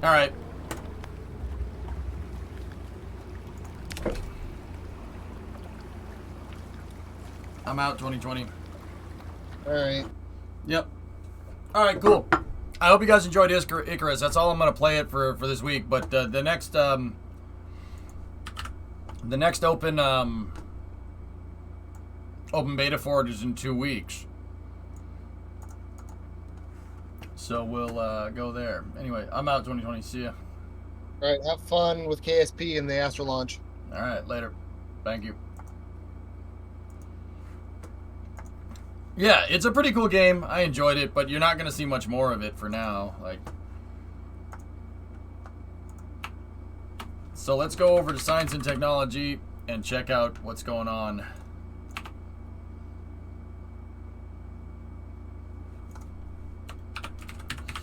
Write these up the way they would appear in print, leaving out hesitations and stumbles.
All right. I'm out 2020. All right. Yep. All right, cool. I hope you guys enjoyed Icarus. That's all I'm going to play it for this week. But the next open open beta for it is in 2 weeks. So we'll go there. Anyway, I'm out 2020. See ya. All right. Have fun with KSP and the ASTRA launch. All right, later. Thank you. Yeah, it's a pretty cool game. I enjoyed it, but you're not going to see much more of it for now. So let's go over to Science and Technology and check out what's going on.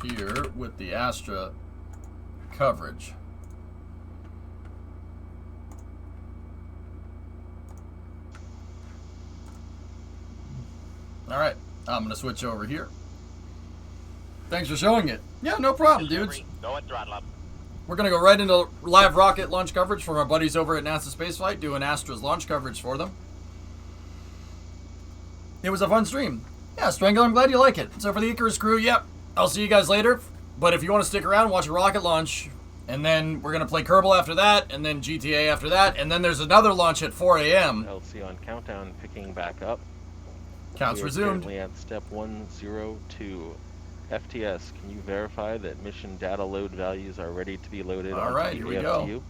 Here with the ASTRA coverage. All right, I'm going to switch over here. Thanks for showing it. Yeah, no problem, dudes. Go and throttle up. We're going to go right into live rocket launch coverage from our buddies over at NASA Spaceflight, doing ASTRA's launch coverage for them. It was a fun stream. Yeah, Strangler, I'm glad you like it. So for the Icarus crew, yep, I'll see you guys later. But if you want to stick around, watch a rocket launch. And then we're going to play Kerbal after that, and then GTA after that. And then there's another launch at 4 a.m. LC on countdown picking back up. Counts we are resumed. Currently at step 102. FTS, can you verify that mission data load values are ready to be loaded? All right, here we go.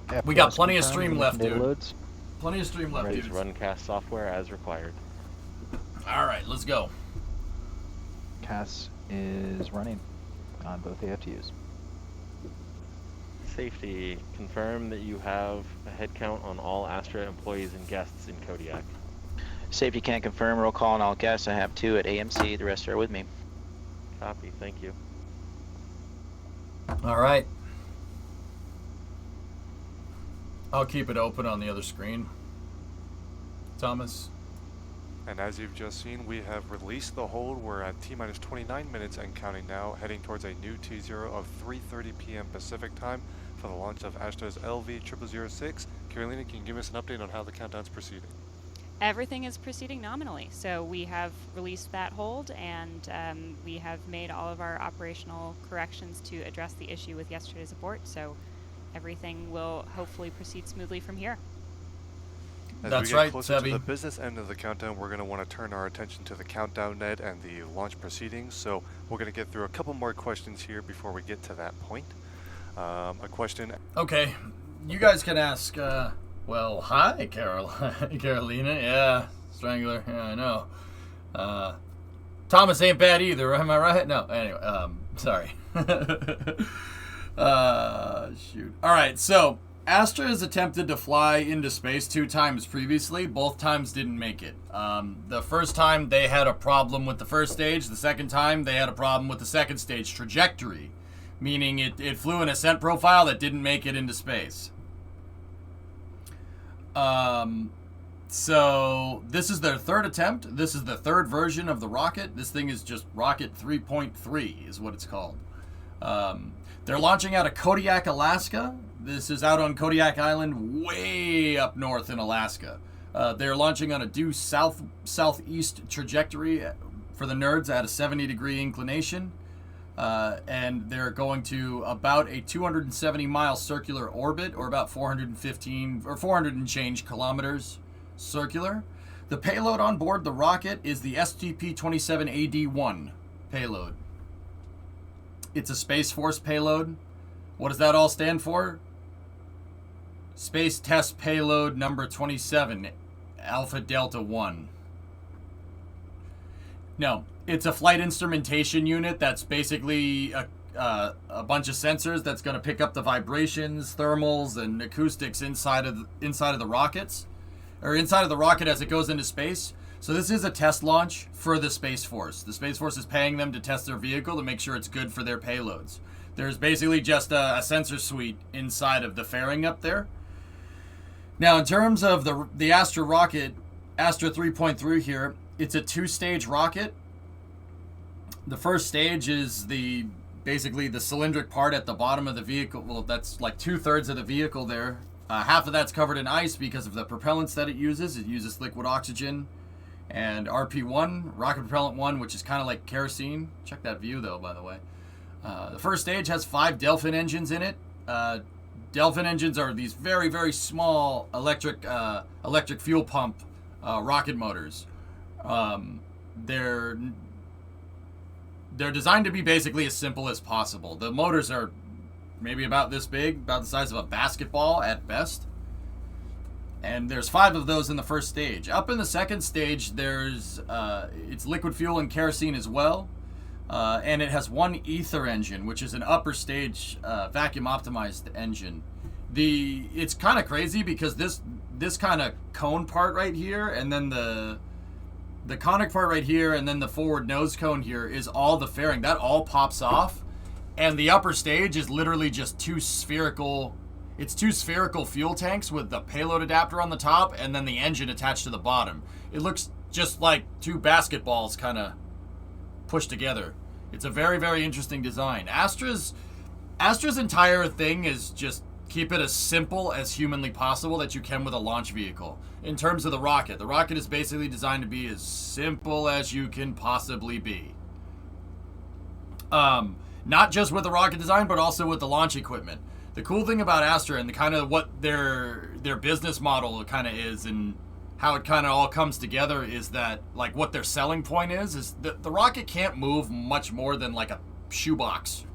FTS We got plenty of confirmed, stream left, data dude. loads. Plenty of stream left, Ready dudes. to run cast software as required. All right, let's go. CAS is running on both AFTUs. Safety, confirm that you have a head count on all ASTRA employees and guests in Kodiak. Safety can confirm, roll call on all guests. I have 2 at AMC, the rest are with me. Copy, thank you. All right. I'll keep it open on the other screen. Thomas. And as you've just seen, we have released the hold. We're at T-minus 29 minutes and counting now, heading towards a new T0 of 3:30 p.m. Pacific time for the launch of ASTRA's LV0006. Carolina, can you give us an update on how the countdown's proceeding? Everything is proceeding nominally. So we have released that hold, and we have made all of our operational corrections to address the issue with yesterday's abort. So everything will hopefully proceed smoothly from here. As That's we get right, closer Sebi. to the business end of the countdown, we're going to want to turn our attention to the countdown net and the launch proceedings. So we're going to get through a couple more questions here before we get to that point. A question. Okay, you guys can ask. Well, hi, Carolina. Yeah, Strangler. Yeah, I know. Thomas ain't bad either. Am I right? No. Anyway, sorry. Shoot. All right, so ASTRA has attempted to fly into space 2 times previously. Both times didn't make it. The first time they had a problem with the first stage. The second time they had a problem with the second stage trajectory, meaning it flew an ascent profile that didn't make it into space. So this is their third attempt. This is the third version of the rocket. This thing is just Rocket 3.3 is what it's called. They're launching out of Kodiak, Alaska. This is out on Kodiak Island, way up north in Alaska. They're launching on a due southeast trajectory for the nerds at a 70-degree inclination. And they're going to about a 270-mile circular orbit, or about 415 or 400 and change kilometers circular. The payload on board the rocket is the STP-27AD1 payload. It's a Space Force payload. What does that all stand for? Space Test Payload number 27, Alpha Delta 1. No, it's a flight instrumentation unit that's basically a bunch of sensors that's going to pick up the vibrations, thermals, and acoustics inside of the rockets, or inside of the rocket as it goes into space. So this is a test launch for the Space Force. The Space Force is paying them to test their vehicle to make sure it's good for their payloads. There's basically just a sensor suite inside of the fairing up there. Now, in terms of the ASTRA rocket, ASTRA 3.3 here, it's a 2-stage rocket. The first stage is basically the cylindric part at the bottom of the vehicle. Well, that's like 2/3 of the vehicle there. Half of that's covered in ice because of the propellants that it uses. It uses liquid oxygen and RP1, rocket propellant 1, which is kind of like kerosene. Check that view, though, by the way. The first stage has 5 Delphin engines in it. Delphin engines are these very, very small electric fuel pump rocket motors. They're designed to be basically as simple as possible. The motors are maybe about this big, about the size of a basketball at best. And there's 5 of those in the first stage. Up in the second stage, there's it's liquid fuel and kerosene as well. And it has 1 ether engine, which is an upper stage vacuum optimized engine. It's kind of crazy because this kind of cone part right here, and then the conic part right here, and then the forward nose cone here is all the fairing. That all pops off, and the upper stage is literally just 2 spherical fuel tanks with the payload adapter on the top and then the engine attached to the bottom. It looks just like 2 basketballs kind of pushed together. It's a very, very interesting design. Astra's entire thing is just keep it as simple as humanly possible that you can with a launch vehicle. In terms of the rocket is basically designed to be as simple as you can possibly be. Not just with the rocket design, but also with the launch equipment. The cool thing about Astra and the kind of what their business model kind of is and how it kind of all comes together is that, like, what their selling point is the rocket can't move much more than like a shoebox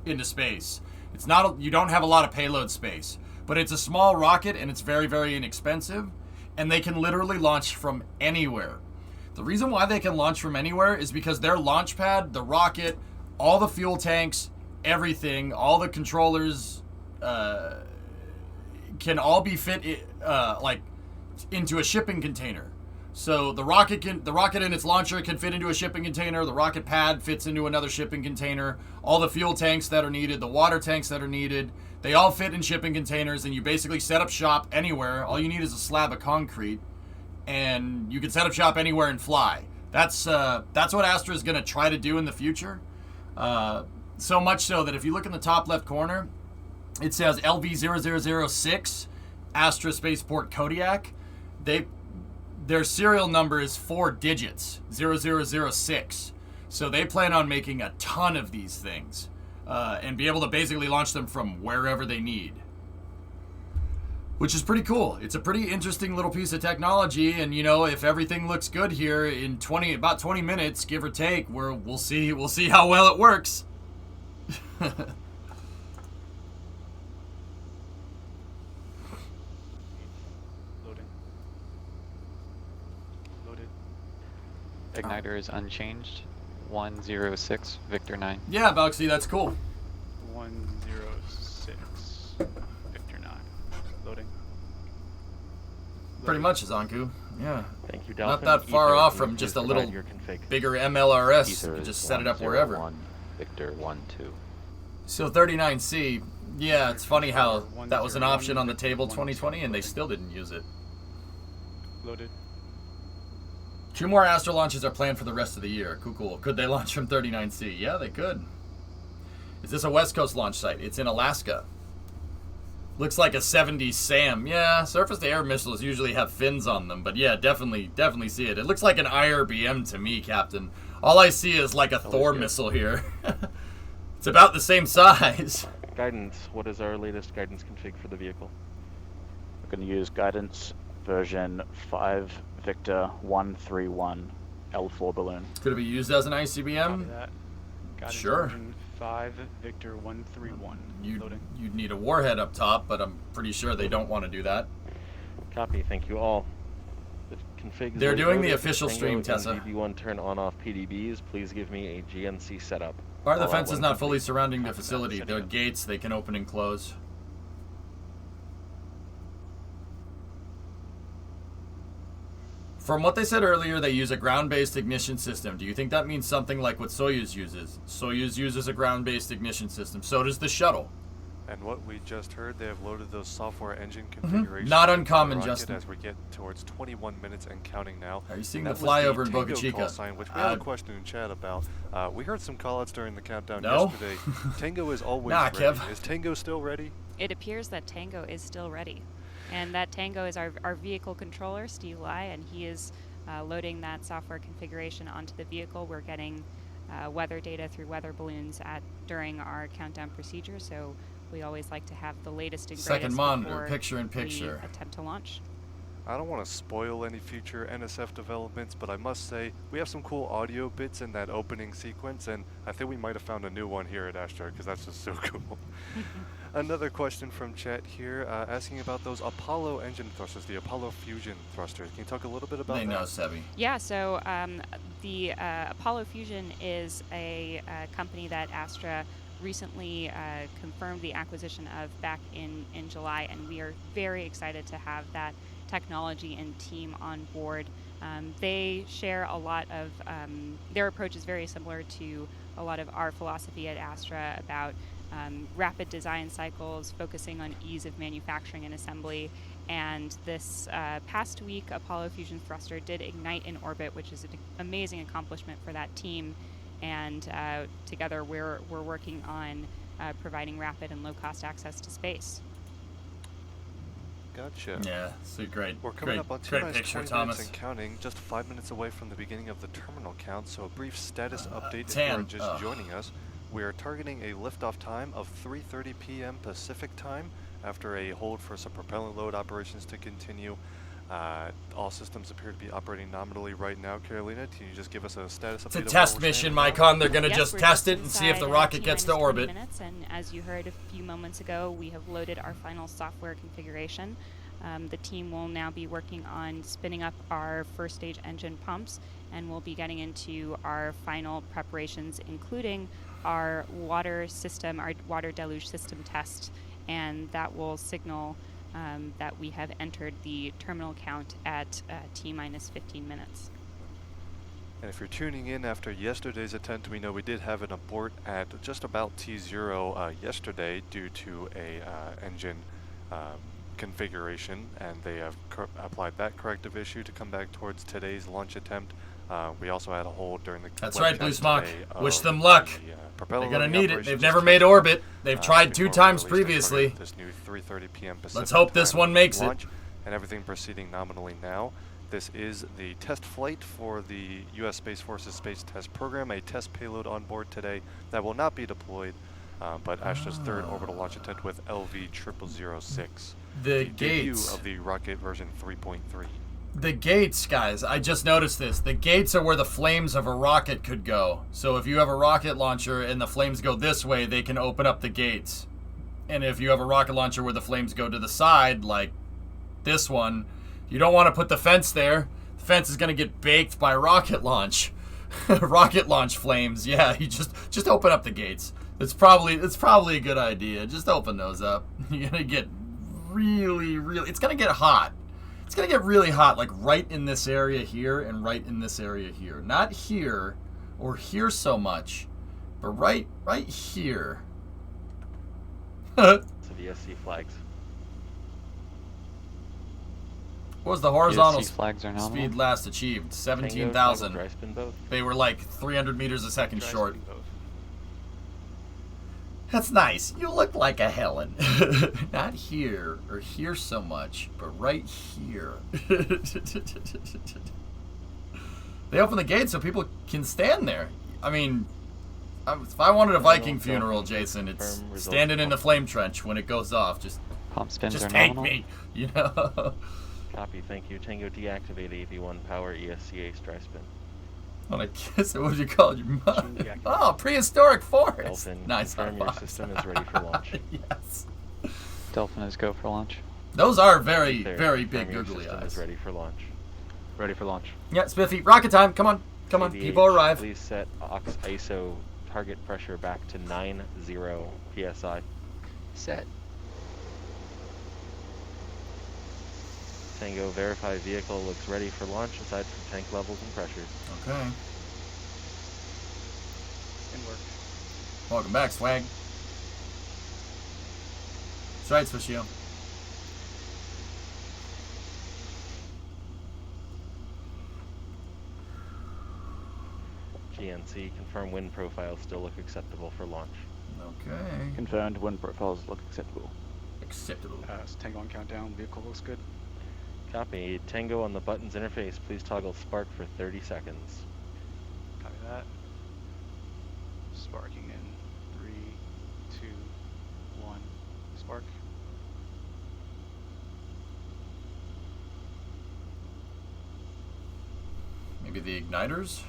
into space. It's not, you don't have a lot of payload space, but it's a small rocket and it's very, very inexpensive, and they can literally launch from anywhere. The reason why they can launch from anywhere is because their launch pad, the rocket, all the fuel tanks, everything, all the controllers can all be fit into a shipping container. So the rocket and its launcher can fit into a shipping container. The rocket pad fits into another shipping container. All the fuel tanks that are needed, the water tanks that are needed, they all fit in shipping containers, and you basically set up shop anywhere. All you need is a slab of concrete, and you can set up shop anywhere and fly. That's what Astra is going to try to do in the future. So much so that if you look in the top left corner, it says LV0006, Astra Spaceport Kodiak. Their serial number is 4 digits, 0006. So they plan on making a ton of these things and be able to basically launch them from wherever they need, which is pretty cool. It's a pretty interesting little piece of technology, and if everything looks good here in about 20 minutes, give or take, we'll see how well it works. Igniter is unchanged. 106, Victor 9. Yeah, Boxy, that's cool. 106, Victor 9. Loading. Pretty much, Zanku. Yeah. Thank you, Not Dolphin. that far Ether, off can from you just please a little provide your config? bigger MLRS. You Ether can is just set it up wherever. 101, Victor 12. So 39C, yeah, it's funny how that was an option on the table 2020 and they still didn't use it. Loaded. 2 more Astra launches are planned for the rest of the year. Cool. Could they launch from 39C? Yeah, they could. Is this a West Coast launch site? It's in Alaska. Looks like a 70 SAM. Yeah, surface-to-air missiles usually have fins on them, but yeah, definitely see it. It looks like an IRBM to me, Captain. All I see is like a Thor missile here. It's about the same size. Guidance. What is our latest guidance config for the vehicle? We're going to use guidance version 5 Victor 131 L4 balloon. Could it be used as an Copy ICBM? that. Guidance Sure. version 5 Victor 131. Loading. You'd need a warhead up top, but I'm pretty sure they don't want to do that. Copy. Thank you all. The config. They're doing the official stream, Tessa. DB1 turn on/off PDBs. Please give me a GNC setup. Why are the All fences out not one fully complete. surrounding the Copy that. facility? Setting They're up. gates they can open and close. From what they said earlier, they use a ground-based ignition system. Do you think that means something like what Soyuz uses? Soyuz uses a ground-based ignition system. So does the shuttle. And what we just heard, they have loaded those software engine configurations. Not into the uncommon, rocket Justin. As we get towards 21 minutes and counting now. Are you seeing That the was flyover in Tango Boca Chica? call sign, which we have a question in chat about. We heard some call-outs during the countdown No? yesterday. Tango is always Nah, ready. Kev. Is Tango still ready? It appears that Tango is still ready. And that Tango is our vehicle controller, Steve Lai, and he is loading that software configuration onto the vehicle. We're getting weather data through weather balloons during our countdown procedure, so we always like to have the latest and greatest Second monitor, before picture in picture. we attempt to launch. I don't want to spoil any future NSF developments, but I must say we have some cool audio bits in that opening sequence, and I think we might have found a new one here at ASTRA because that's just so cool. Another question from chat here, asking about those Apollo engine thrusters, the Apollo Fusion thrusters. Can you talk a little bit about They that? know, Sebi. Yeah, so the Apollo Fusion is a company that ASTRA recently confirmed the acquisition of back in July, and we are very excited to have that technology and team on board. They share a lot of, their approach is very similar to a lot of our philosophy at ASTRA about rapid design cycles, focusing on ease of manufacturing and assembly. And this past week, Apollo Fusion Thruster did ignite in orbit, which is an amazing accomplishment for that team. And together, we're working on providing rapid and low-cost access to space. Gotcha. Yeah, so great. We're coming great, up on 2 great minutes, picture, 20 Thomas. minutes and counting, just 5 minutes away from the beginning of the terminal count, so a brief status update if 10. you are just joining us. We are targeting a liftoff time of 3:30 p.m. Pacific time after a hold for some propellant load operations to continue. All systems appear to be operating nominally right now. Carolina, can you just give us a status update? It's a of test where we're mission, standing now? Mycon. They're going to Yes, just we're test just it and see if the inside, rocket gets to T-minus 20 orbit. minutes, and as you heard a few moments ago, we have loaded our final software configuration. The team will now be working on spinning up our first stage engine pumps, and we'll be getting into our final preparations, including our water system, our water deluge system test, and that will signal that we have entered the terminal count at T-minus 15 minutes. And if you're tuning in after yesterday's attempt, we know we did have an abort at just about T0 yesterday due to a engine configuration, and they have applied that corrective issue to come back towards today's launch attempt. We also had a hold during the That's right, Blue webcast Smock. today Wish of them luck. the, propeller They're going to loading need it. operations They've just never made testing, orbit. They've tried 2 before we times release the previously. target, this new 3:30 p.m. Pacific Let's hope this time one makes it. launch, and everything proceeding nominally now. This is the test flight for the U.S. Space Force's Space Test Program, a test payload on board today that will not be deployed, but ASTRA's third orbital launch attempt with LV0006. The debut gates. of the rocket version 3.3. The gates, guys, I just noticed this. The gates are where the flames of a rocket could go. So if you have a rocket launcher and the flames go this way, they can open up the gates. And if you have a rocket launcher where the flames go to the side, like this one, you don't want to put the fence there. The fence is going to get baked by rocket launch. Rocket launch flames. Yeah, you just open up the gates. It's probably a good idea. Just open those up. You're going to get really, it's going to get hot. It's going to get really hot, like right in this area here and right in this area here. Not here or here so much, but right here. So VSC flags. What was the horizontal VSC flags are nominal. speed last achieved? Tango, 17,000. dry spin both. They were like 300 meters a second Dry short. spin both. That's nice. You look like a Helen. Not here or here so much, but right here. They open the gate so people can stand there. I mean, if I wanted a Viking funeral, Jason, it's standing in the flame trench when it goes off. Just Pump spins are take nominal. me, you know. Copy, thank you. Tango, deactivate AV1 power ESCA dry spin. On a kiss, what would you call it? Your mom? Deactivate. Oh, prehistoric forest. Delphin, Nice. confirm your high system five. is ready for launch. Yes. Delphin is go for launch. Those are very, There, very confirm big your googly system eyes. is ready for launch. Ready for launch. Yeah, Spiffy. Rocket time. Come on. Come on. AVH, People arrive. Please set ISO target pressure back to 90 psi. Set. Tango, verify vehicle looks ready for launch aside from tank levels and pressures. Okay. In work. Welcome back, Swag. That's right, Swishio. GNC, confirm wind profiles still look acceptable for launch. Okay. Confirmed wind profiles look acceptable. Acceptable. Tango on countdown, vehicle looks good. Copy. Tango on the buttons interface. Please toggle spark for 30 seconds. Copy that. Sparking in 3, 2, 1. Spark. Maybe the igniters?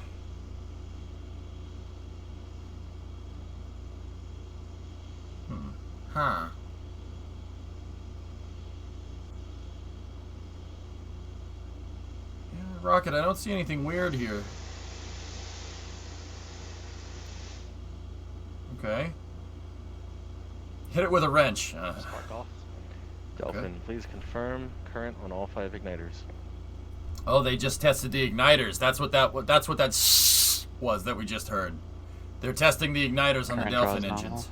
Huh. Yeah, Rocket, I don't see anything weird here. Okay. Hit it with a wrench. Spark off. Dolphin, Okay. please confirm current on all 5 igniters. Oh, they just tested the igniters. That's what that was that we just heard. They're testing the igniters on the Current Delphin draw is engines. nominal.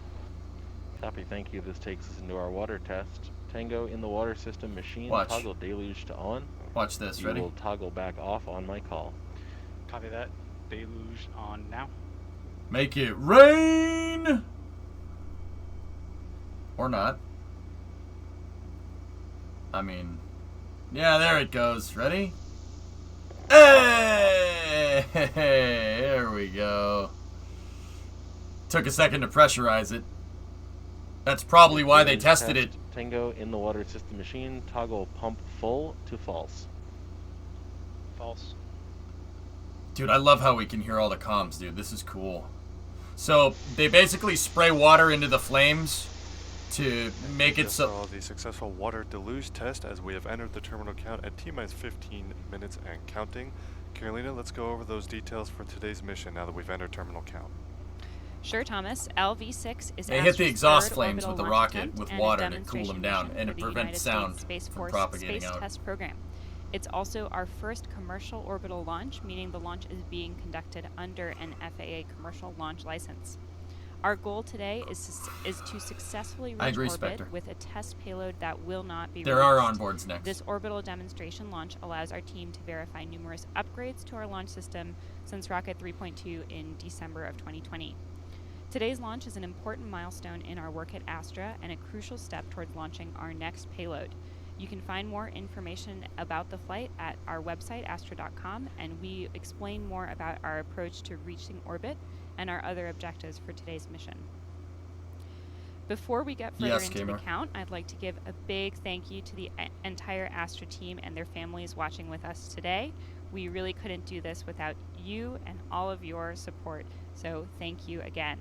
Copy, thank you. This takes us into our water test. Tango in the water system machine. Watch. Toggle deluge to on. Watch this. You Ready? will toggle back off on my call. Copy that. Deluge on now. Make it rain! Or not. I mean, yeah, there it goes. Ready? Hey! There we go. Took a second to pressurize it. That's probably why they Deluge tested it. test. Tango in the water system machine. Toggle pump full to false. False. Dude, I love how we can hear all the comms, dude. This is cool. So, they basically spray water into the flames to make it so... For the successful water deluge test as we have entered the terminal count at T-minus 15 minutes and counting. Carolina, let's go over those details for today's mission now that we've entered terminal count. Sure, Thomas. LV6 is They hit the ASTRA's exhaust third flames orbital with the launch rocket attempt with and a water to cool demonstration them down, mission and for it the prevents United sound States Space from Force propagating Space out. Test Program. It's also our first commercial orbital launch, meaning the launch is being conducted under an FAA commercial launch license. Our goal today is to successfully I reach agree, orbit Spectre. with a test payload that will not be There are released. onboards next. This orbital demonstration launch allows our team to verify numerous upgrades to our launch system since Rocket 3.2 in December of 2020. Today's launch is an important milestone in our work at ASTRA and a crucial step towards launching our next payload. You can find more information about the flight at our website, astra.com, and we explain more about our approach to reaching orbit and our other objectives for today's mission. Before we get further Yes, into Gamer. the count, I'd like to give a big thank you to the entire ASTRA team and their families watching with us today. We really couldn't do this without you and all of your support, so thank you again.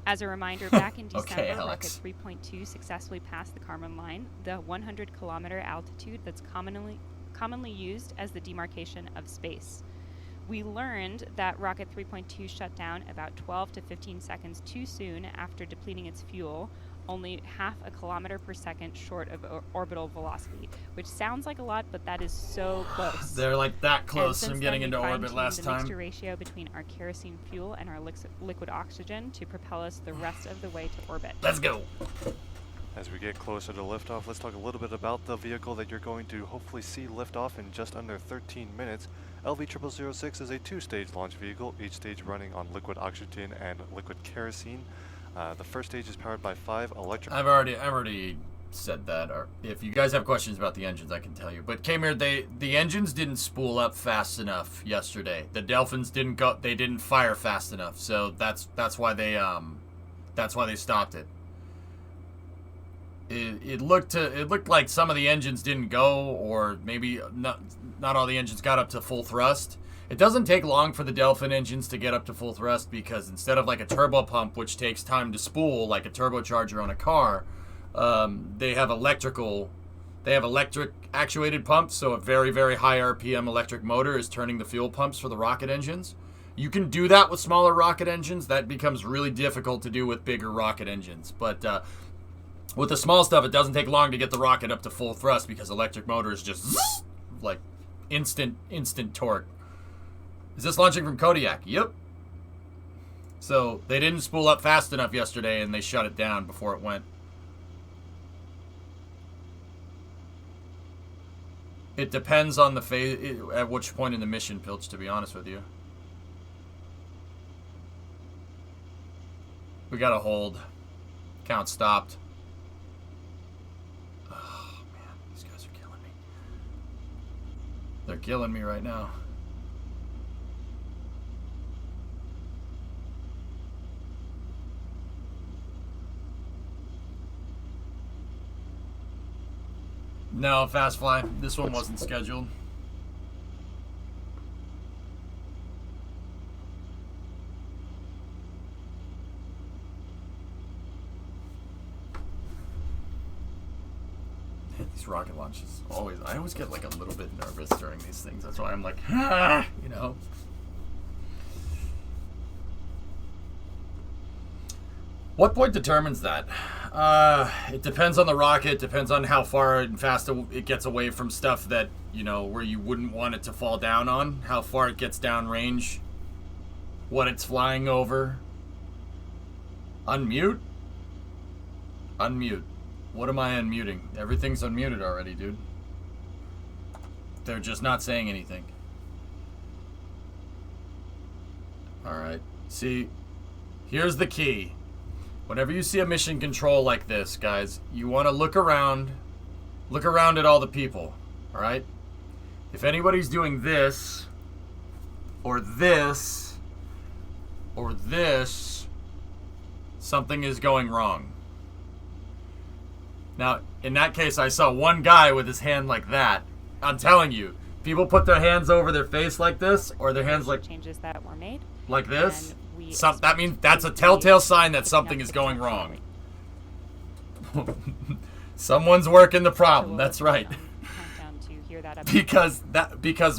As a reminder, back in Okay, December, Alex. Rocket 3.2 successfully passed the Kármán line, the 100-kilometer altitude that's commonly used as the demarcation of space. We learned that Rocket 3.2 shut down about 12 to 15 seconds too soon after depleting its fuel, only half a kilometer per second short of orbital velocity, which sounds like a lot, but that is so close. They're like that And close since from then, getting we into orbit fine-tuned last the time. mixture ratio between our kerosene fuel and our liquid oxygen to propel us the rest of the way to orbit. Let's go. As we get closer to liftoff, let's talk a little bit about the vehicle that you're going to hopefully see lift off in just under 13 minutes. LV0006 is a two-stage launch vehicle, each stage running on liquid oxygen and liquid kerosene. The first stage is powered by 5 electric... I've already said that. Or if you guys have questions about the engines, I can tell you. But Kamir, the engines didn't spool up fast enough yesterday. The Delphins didn't go. They didn't fire fast enough. So that's why they stopped it. It looked like some of the engines didn't go, or maybe not all the engines got up to full thrust. It doesn't take long for the Delphin engines to get up to full thrust because instead of like a turbo pump, which takes time to spool like a turbocharger on a car, they have electric actuated pumps. So a very, very high RPM electric motor is turning the fuel pumps for the rocket engines. You can do that with smaller rocket engines. That becomes really difficult to do with bigger rocket engines. But with the small stuff, it doesn't take long to get the rocket up to full thrust because electric motors just like instant torque. Is this launching from Kodiak? Yep. So they didn't spool up fast enough yesterday and they shut it down before it went. It depends on the phase, at which point in the mission, Pilch, to be honest with you. We gotta hold. Count stopped. Oh, man. These guys are killing me. They're killing me right now. No, Fast Fly. This one wasn't scheduled. These rocket launches I always get like a little bit nervous during these things. That's why I'm like, ah, you know. What point determines that? It depends on the rocket, depends on how far and fast it gets away from stuff that, you know, where you wouldn't want it to fall down on, how far it gets downrange, what it's flying over. Unmute? Unmute. What am I unmuting? Everything's unmuted already, dude. They're just not saying anything. Alright. See, here's the key. Whenever you see a mission control like this, guys, you want to look around at all the people, all right? If anybody's doing this, or this, or this, something is going wrong. Now, in that case, I saw one guy with his hand like that. I'm telling you, people put their hands over their face like this, or their hands like changes that were made like this. That means that's a telltale sign that something is going wrong. Someone's working the problem. That's right. Because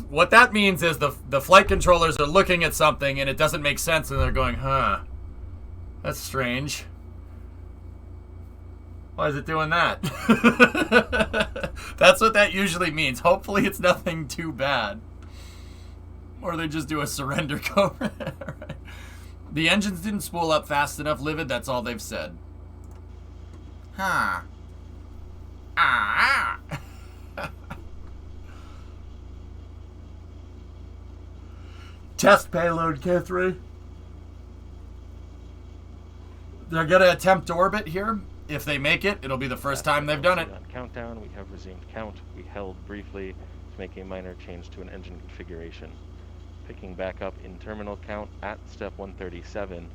what that means is the flight controllers are looking at something and it doesn't make sense, and they're going, huh, that's strange. Why is it doing that? That's what that usually means. Hopefully it's nothing too bad. Or they just do a surrender code. Right. The engines didn't spool up fast enough, Livid. That's all they've said. Huh. Ah. Test payload, K3. They're going to attempt orbit here. If they make it, it'll be the first time they've done it. Countdown, we have resumed count. We held briefly to make a minor change to an engine configuration. Picking back up in terminal count at step 137.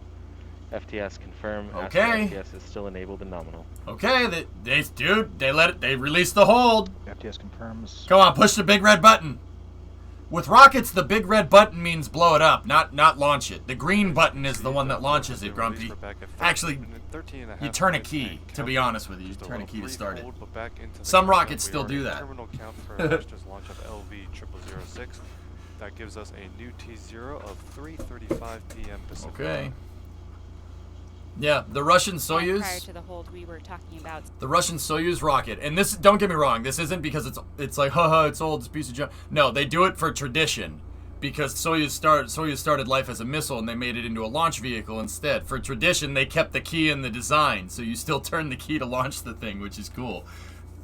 FTS confirm. Okay. FTS is still enabled and nominal. Okay, they released the hold. FTS confirms. Come on, push the big red button. With rockets, the big red button means blow it up, not launch it. The green button is the one that launches it, Grumpy. Actually, you turn a key, to be honest with you. You turn a key to start it. Some rockets still do that. Terminal count for ASTRA's launch of LV0006. That gives us a new T0 of 3:35 p.m. Pacific. Okay. Yeah, the Russian Soyuz. Prior to the hold we were talking about. The Russian Soyuz rocket, and this, don't get me wrong, this isn't because it's like, haha, it's old, it's a piece of junk. No, they do it for tradition, because Soyuz started life as a missile, and they made it into a launch vehicle instead. For tradition, they kept the key in the design, so you still turn the key to launch the thing, which is cool.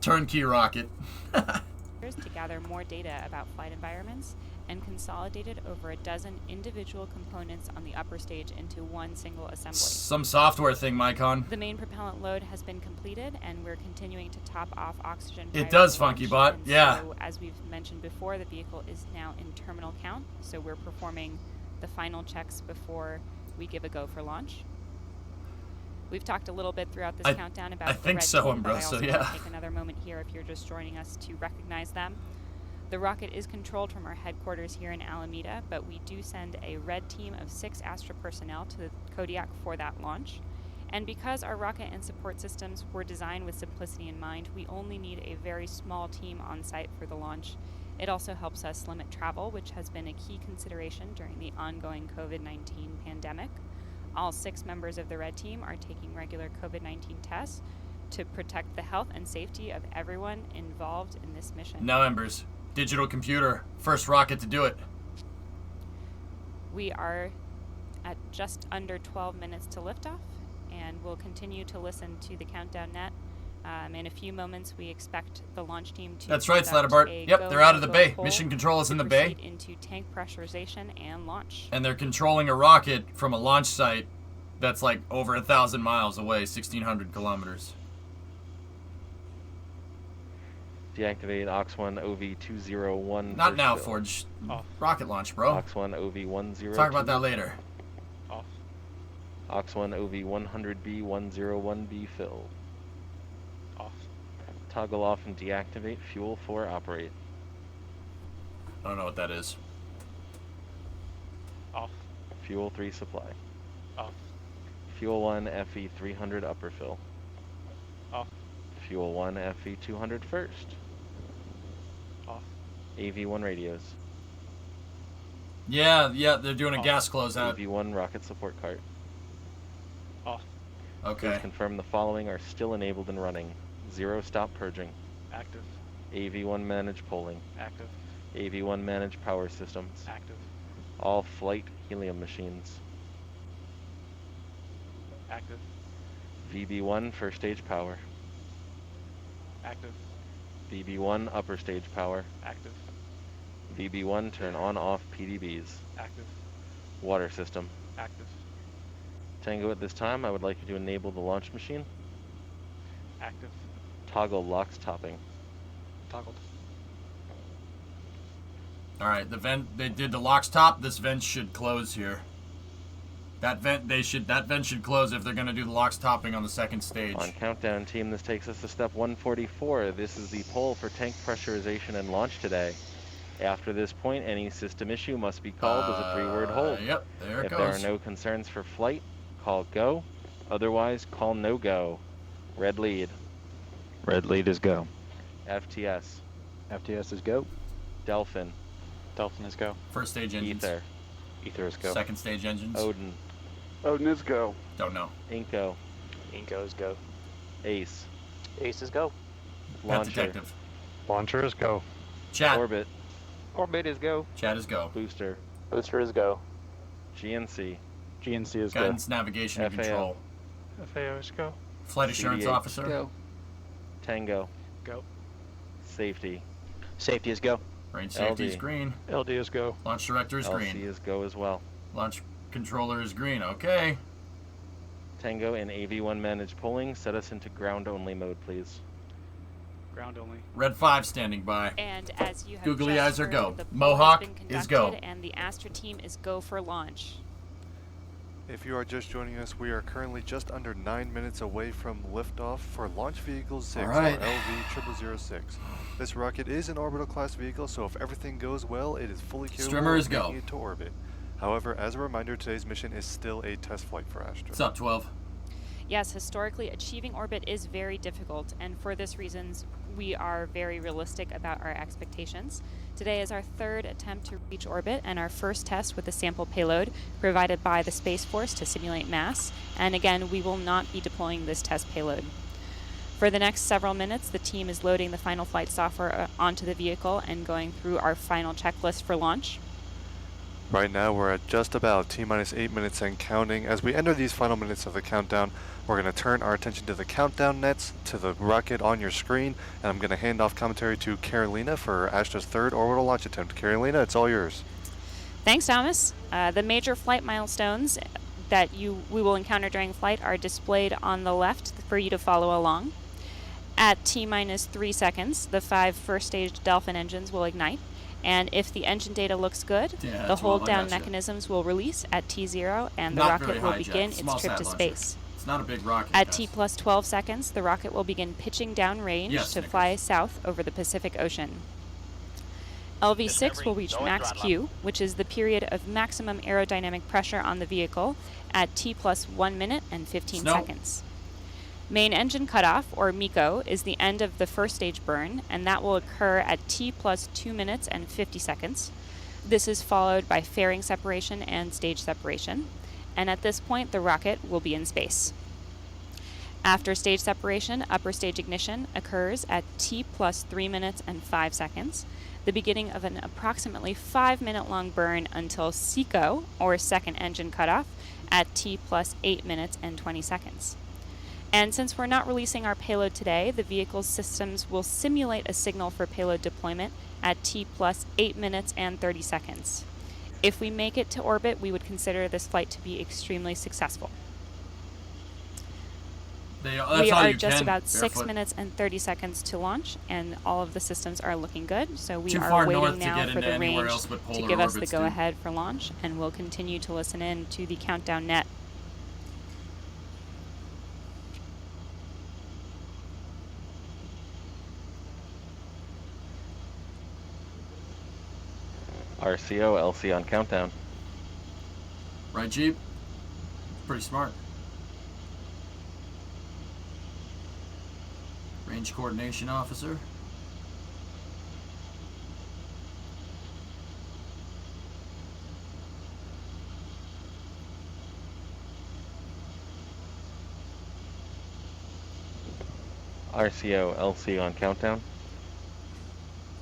Turnkey rocket. To gather more data about flight environments and consolidated over a dozen individual components on the upper stage into one single assembly. Some software thing, Mycon. The main propellant load has been completed, and we're continuing to top off oxygen. It does, Funky Bot. Yeah. So, as we've mentioned before, the vehicle is now in terminal count, so we're performing the final checks before we give a go for launch. We've talked a little bit throughout this countdown about the red team, but I also want to take another moment here if you're just joining us to recognize them. The rocket is controlled from our headquarters here in Alameda, but we do send a red team of 6 ASTRA personnel to the Kodiak for that launch. And because our rocket and support systems were designed with simplicity in mind, we only need a very small team on site for the launch. It also helps us limit travel, which has been a key consideration during the ongoing COVID-19 pandemic. All 6 members of the red team are taking regular COVID-19 tests to protect the health and safety of everyone involved in this mission. Now, Embers. Digital computer, first rocket to do it. We are at just under 12 minutes to liftoff, and we'll continue to listen to the countdown net In a few moments, we expect the launch team to. That's right, conduct Slatterbart. a Yep, they're out of the go, bay. no-go Mission control is in the to bay. proceed into tank pressurization and launch. And they're controlling a rocket from a launch site that's like over 1,000 miles away, 1,600 kilometers. Deactivate Ox1 OV201. Not first now, fill. Forge. Off. Rocket launch, bro. Ox1 OV102. Talk about that later. Off. Ox1 OV100B101B fill. Off. Toggle off and deactivate fuel 4 operate. I don't know what that is. Off. Fuel 3 supply. Off. Fuel 1 FE300 upper fill. Off. Fuel 1 FE200 first. Off. AV1 radios. Yeah, they're doing a gas closeout. AV1 rocket support cart. Off. Okay. Please confirm the following are still enabled and running. 0 stop purging. Active. AV1 manage polling. Active. AV1 manage power systems. Active. All flight helium machines. Active. VB1 first stage power. Active. VB1 upper stage power. Active. VB1 turn on off PDBs. Active. Water system. Active. Tango, at this time I would like you to enable the launch machine. Active. Toggle locks topping. Toggled. All right, the vent, they did the locks top. This vent should close here. That vent should close if they're going to do the locks topping on the second stage. On countdown, team, this takes us to step 144. This is the poll for tank pressurization and launch today. After this point, any system issue must be called as a 3-word hold. Yep, there it If goes. there are no concerns for flight, call go. Otherwise, call no go. Red lead. Red lead is go. FTS. FTS is go. Delphin. Dolphin is go. First stage engines. Ether. Ether is go. Second stage engines. Odin. Odin is go. Don't know. Inco. Inco is go. Ace. Ace is go. Pet Launcher. detective. Launcher is go. Chat. Orbit. Orbit is go. Chat is go. Booster. Booster is go. GNC. GNC is Guidance, navigation, and FAO. control. FAO is go. Flight assurance CD8. officer. Go. Tango. Go. Safety. Safety is go. Range safety is LD. green. LD is go. Launch director is LC green. is go as well. Launch controller is green. Okay. Tango and AV1 manage polling. Set us into ground only mode, please. Ground only. Red 5 standing by. And as you have Googly just eyes are heard, go. the poll Mohawk has been is conducted, go. and the ASTRA team is go for launch. If you are just joining us, we are currently just under 9 minutes away from liftoff for Launch Vehicle 6, All right. or LV-0006. This rocket is an orbital class vehicle, so if everything goes well, it is fully capable Streamer is of go. making it to orbit. However, as a reminder, today's mission is still a test flight for Astra. What's up, 12? Yes, historically, achieving orbit is very difficult, and for this reasons, we are very realistic about our expectations. Today is our third attempt to reach orbit and our first test with a sample payload provided by the Space Force to simulate mass, and again, we will not be deploying this test payload. For the next several minutes, the team is loading the final flight software onto the vehicle and going through our final checklist for launch. Right now, we're at just about T-minus 8 minutes and counting. As we enter these final minutes of the countdown, we're going to turn our attention to the countdown nets, to the rocket on your screen, and I'm going to hand off commentary to Carolina for Astra's third orbital launch attempt. Carolina, it's all yours. Thanks, Thomas. The major flight milestones that we will encounter during flight are displayed on the left for you to follow along. At T-minus 3 seconds, the 5 first-stage Delphin engines will ignite. And if the engine data looks good, Yeah, the 12, I hold-down gotcha. mechanisms will release at T0, and the Not very rocket will high begin jet. its Small trip sat to launcher. space. It's not a big rocket. At guys. T plus 12 seconds, the rocket will begin pitching downrange Yes, to Snickers. fly south over the Pacific Ocean. LV6 will reach max Q, which is the period of maximum aerodynamic pressure on the vehicle, at T plus 1 minute and 15 Snow. seconds. Main engine cutoff, or MECO, is the end of the first stage burn, and that will occur at T plus 2 minutes and 50 seconds. This is followed by fairing separation and stage separation, and at this point the rocket will be in space. After stage separation, upper stage ignition occurs at T plus 3 minutes and 5 seconds, the beginning of an approximately 5-minute long burn until SECO, or second engine cutoff, at T plus 8 minutes and 20 seconds. And since we're not releasing our payload today, the vehicle's systems will simulate a signal for payload deployment at T plus 8 minutes and 30 seconds. If we make it to orbit, we would consider this flight to be extremely successful. We are just about 6 minutes and 30 seconds to launch, and all of the systems are looking good. So we are waiting now for the range to give us the go-ahead for launch, and we'll continue to listen in to the countdown net. RCO, LC on countdown. Right, Jeep? Pretty smart. Range coordination officer. RCO, LC on countdown.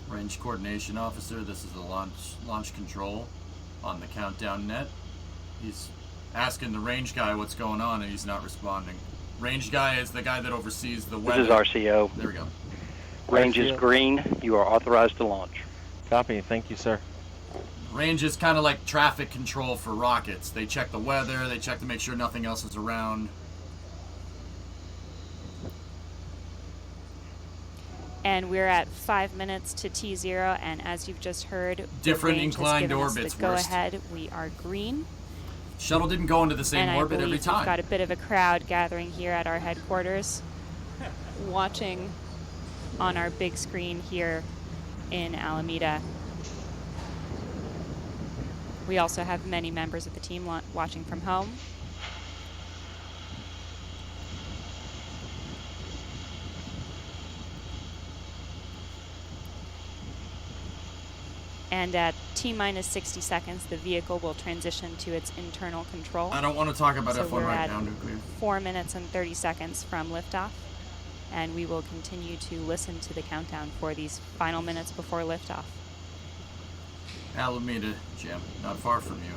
Range coordination officer, this is the launch control on the countdown net. He's asking the range guy what's going on and he's not responding. Range guy is the guy that oversees the weather. This is RCO. There we go. Range is green. You are authorized to launch. Copy. Thank you, sir. Range is kind of like traffic control for rockets. They check the weather, they check to make sure nothing else is around. And we're at 5 minutes to T0, and as you've just heard, different the range inclined has given orbits. us the go ahead. We are green. Shuttle didn't go into the same orbit every time. We've got a bit of a crowd gathering here at our headquarters, watching on our big screen here in Alameda. We also have many members of the team watching from home. And at T-minus 60 seconds, the vehicle will transition to its internal control. I don't want to talk about so F1 we're right at now, nuclear. 4 minutes and 30 seconds from liftoff. And we will continue to listen to the countdown for these final minutes before liftoff. Alameda, Jim, not far from you.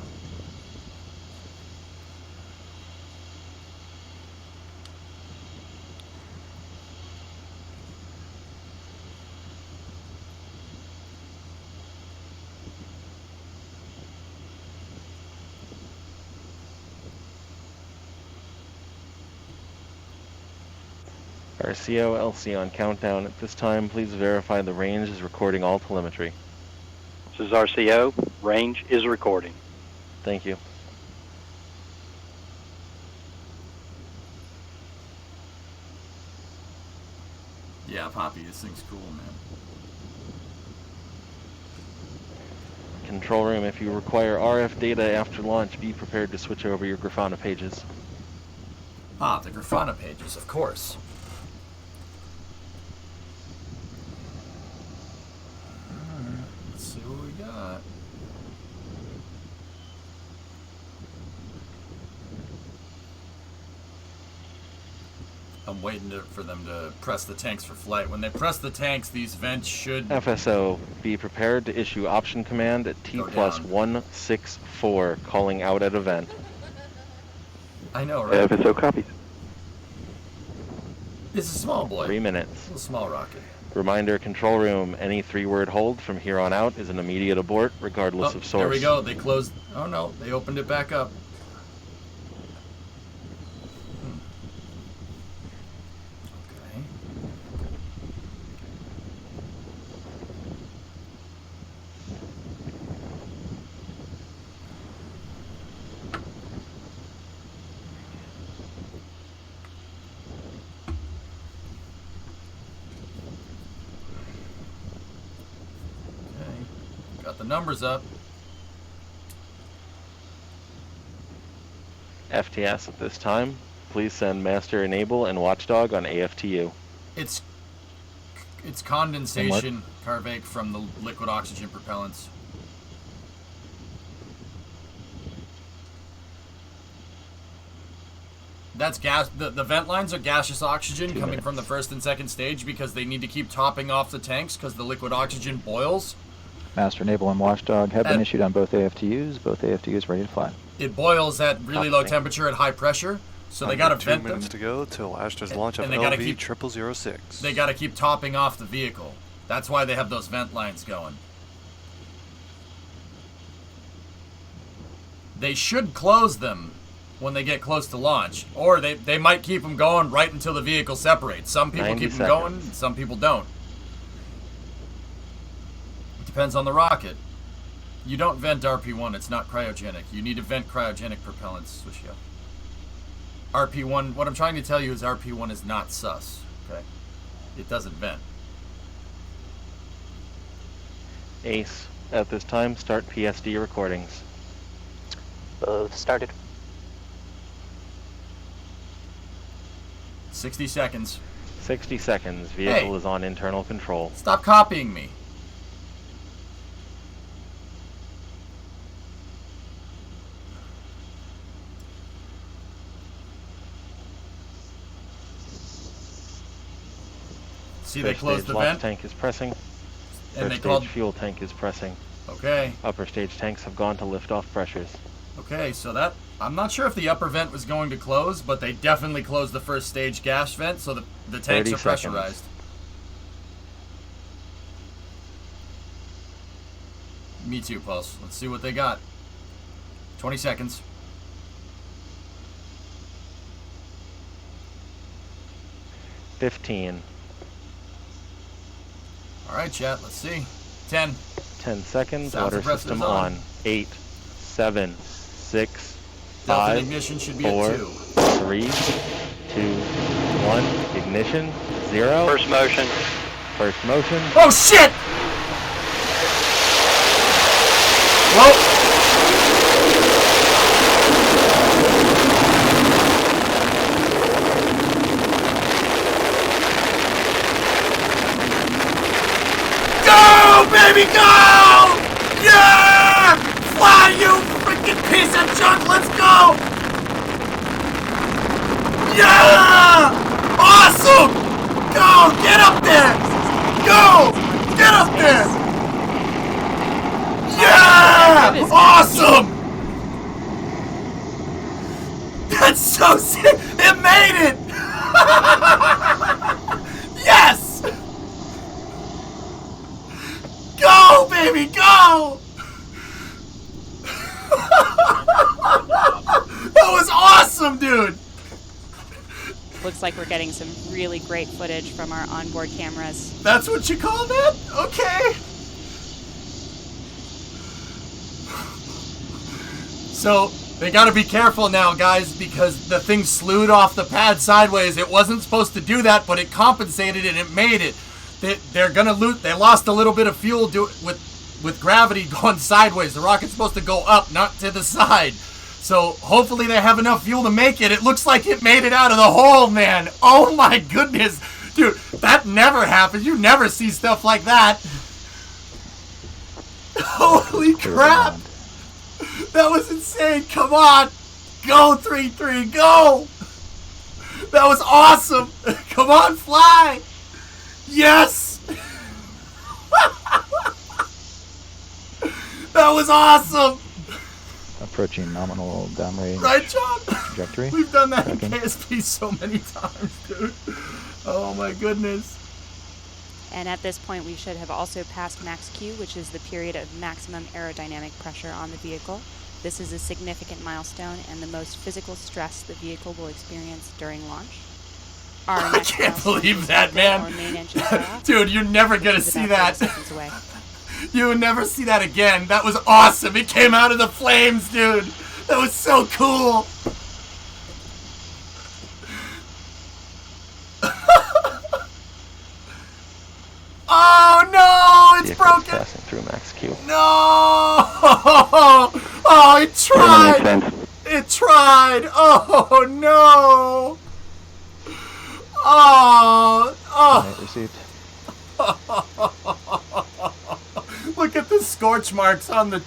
RCO, LC on countdown. At this time, please verify the range is recording all telemetry. This is RCO. Range is recording. Thank you. Yeah, Poppy, this thing's cool, man. Control room, if you require RF data after launch, be prepared to switch over your Grafana pages. Ah, the Grafana pages, of course. Alright, let's see what we got. I'm waiting for them to press the tanks for flight. When they press the tanks, these vents should... FSO, be prepared to issue option command at T plus 164, calling out at event. I know, right? FSO copies. It's a small boy. 3 minutes. It's a small rocket. Reminder, control room, any 3-word hold from here on out is an immediate abort, regardless of source. There we go. They closed... Oh, no. They opened it back up. Got the numbers up. FTS at this time, please send Master Enable and Watchdog on AFTU. It's condensation, Carvake, from the liquid oxygen propellants. That's gas. The vent lines are gaseous oxygen coming from the first and second stage because they need to keep topping off the tanks because the liquid oxygen boils. Master Enable and Watchdog have been issued on both AFTUs. Both AFTUs ready to fly. It boils at really low temperature at high pressure. So they gotta 2 vent them. minutes to go till Astra's launch of and they gotta LV keep 0006. They gotta keep topping off the vehicle. That's why they have those vent lines going. They should close them when they get close to launch, or they might keep them going right until the vehicle separates. Some people 90 keep them seconds. going, some people don't. It depends on the rocket. You don't vent RP1, it's not cryogenic. You need to vent cryogenic propellants, switch you up. RP1, what I'm trying to tell you is RP1 is not sus, okay? It doesn't vent. Ace, at this time, start PSD recordings. Both started. 60 seconds. 60 seconds. Vehicle is on internal control. Stop copying me. See, they First closed stage the LOX vent. tank is pressing. And they First called. stage fuel tank is pressing. Okay. Upper stage tanks have gone to liftoff pressures. Okay, so that I'm not sure if the upper vent was going to close, but they definitely closed the first stage gas vent, so the tanks 30 are pressurized. seconds. Me too, Pulse. Let's see what they got. 20 seconds. $15. All right, chat. Let's see. 10. 10 seconds. Sound Water suppressor's system on. on. 8, 7, 6, Delta 5, ignition should be 4, at 2. 3, 2, 1. Ignition. 0. First motion. First motion. Oh shit! Whoa! Go, baby, go! Yeah! Fly, you freaking piece of junk! Let's go! Yeah! Awesome! Go! Get up there! Go! Get up there! Yeah! Awesome! That's so sick! It made it! Yes! Go, baby, go! That was awesome, dude! Looks like we're getting some really great footage from our onboard cameras. That's what you call that? Okay. So, they gotta be careful now, guys, because the thing slewed off the pad sideways. It wasn't supposed to do that, but it compensated and it made it. They're gonna lose. They lost a little bit of fuel with gravity going sideways. The rocket's supposed to go up, not to the side. So hopefully they have enough fuel to make it. It looks like it made it out of the hole, man. Oh my goodness. Dude, that never happens. You never see stuff like that. Holy crap. That was insane. Come on. Go, 3-3. Go. That was awesome. Come on, fly. Yes. That was awesome. Approaching nominal down rate. Right, John? Trajectory. We've done that in Tracking. KSP so many times, dude. Oh my goodness. And at this point, we should have also passed max Q, which is the period of maximum aerodynamic pressure on the vehicle. This is a significant milestone and the most physical stress the vehicle will experience during launch. Our I next can't milestone believe is that, our man. main engine shut-off, Dude, you're never gonna which is see about that. 30 seconds away. You would never see that again. That was awesome. It came out of the flames, dude. That was so cool. Oh no, it's Vehicle's broken. passing through max Q. No! Oh, it tried! It tried! Oh, no! Oh! Coordinate received. Look at the scorch marks on the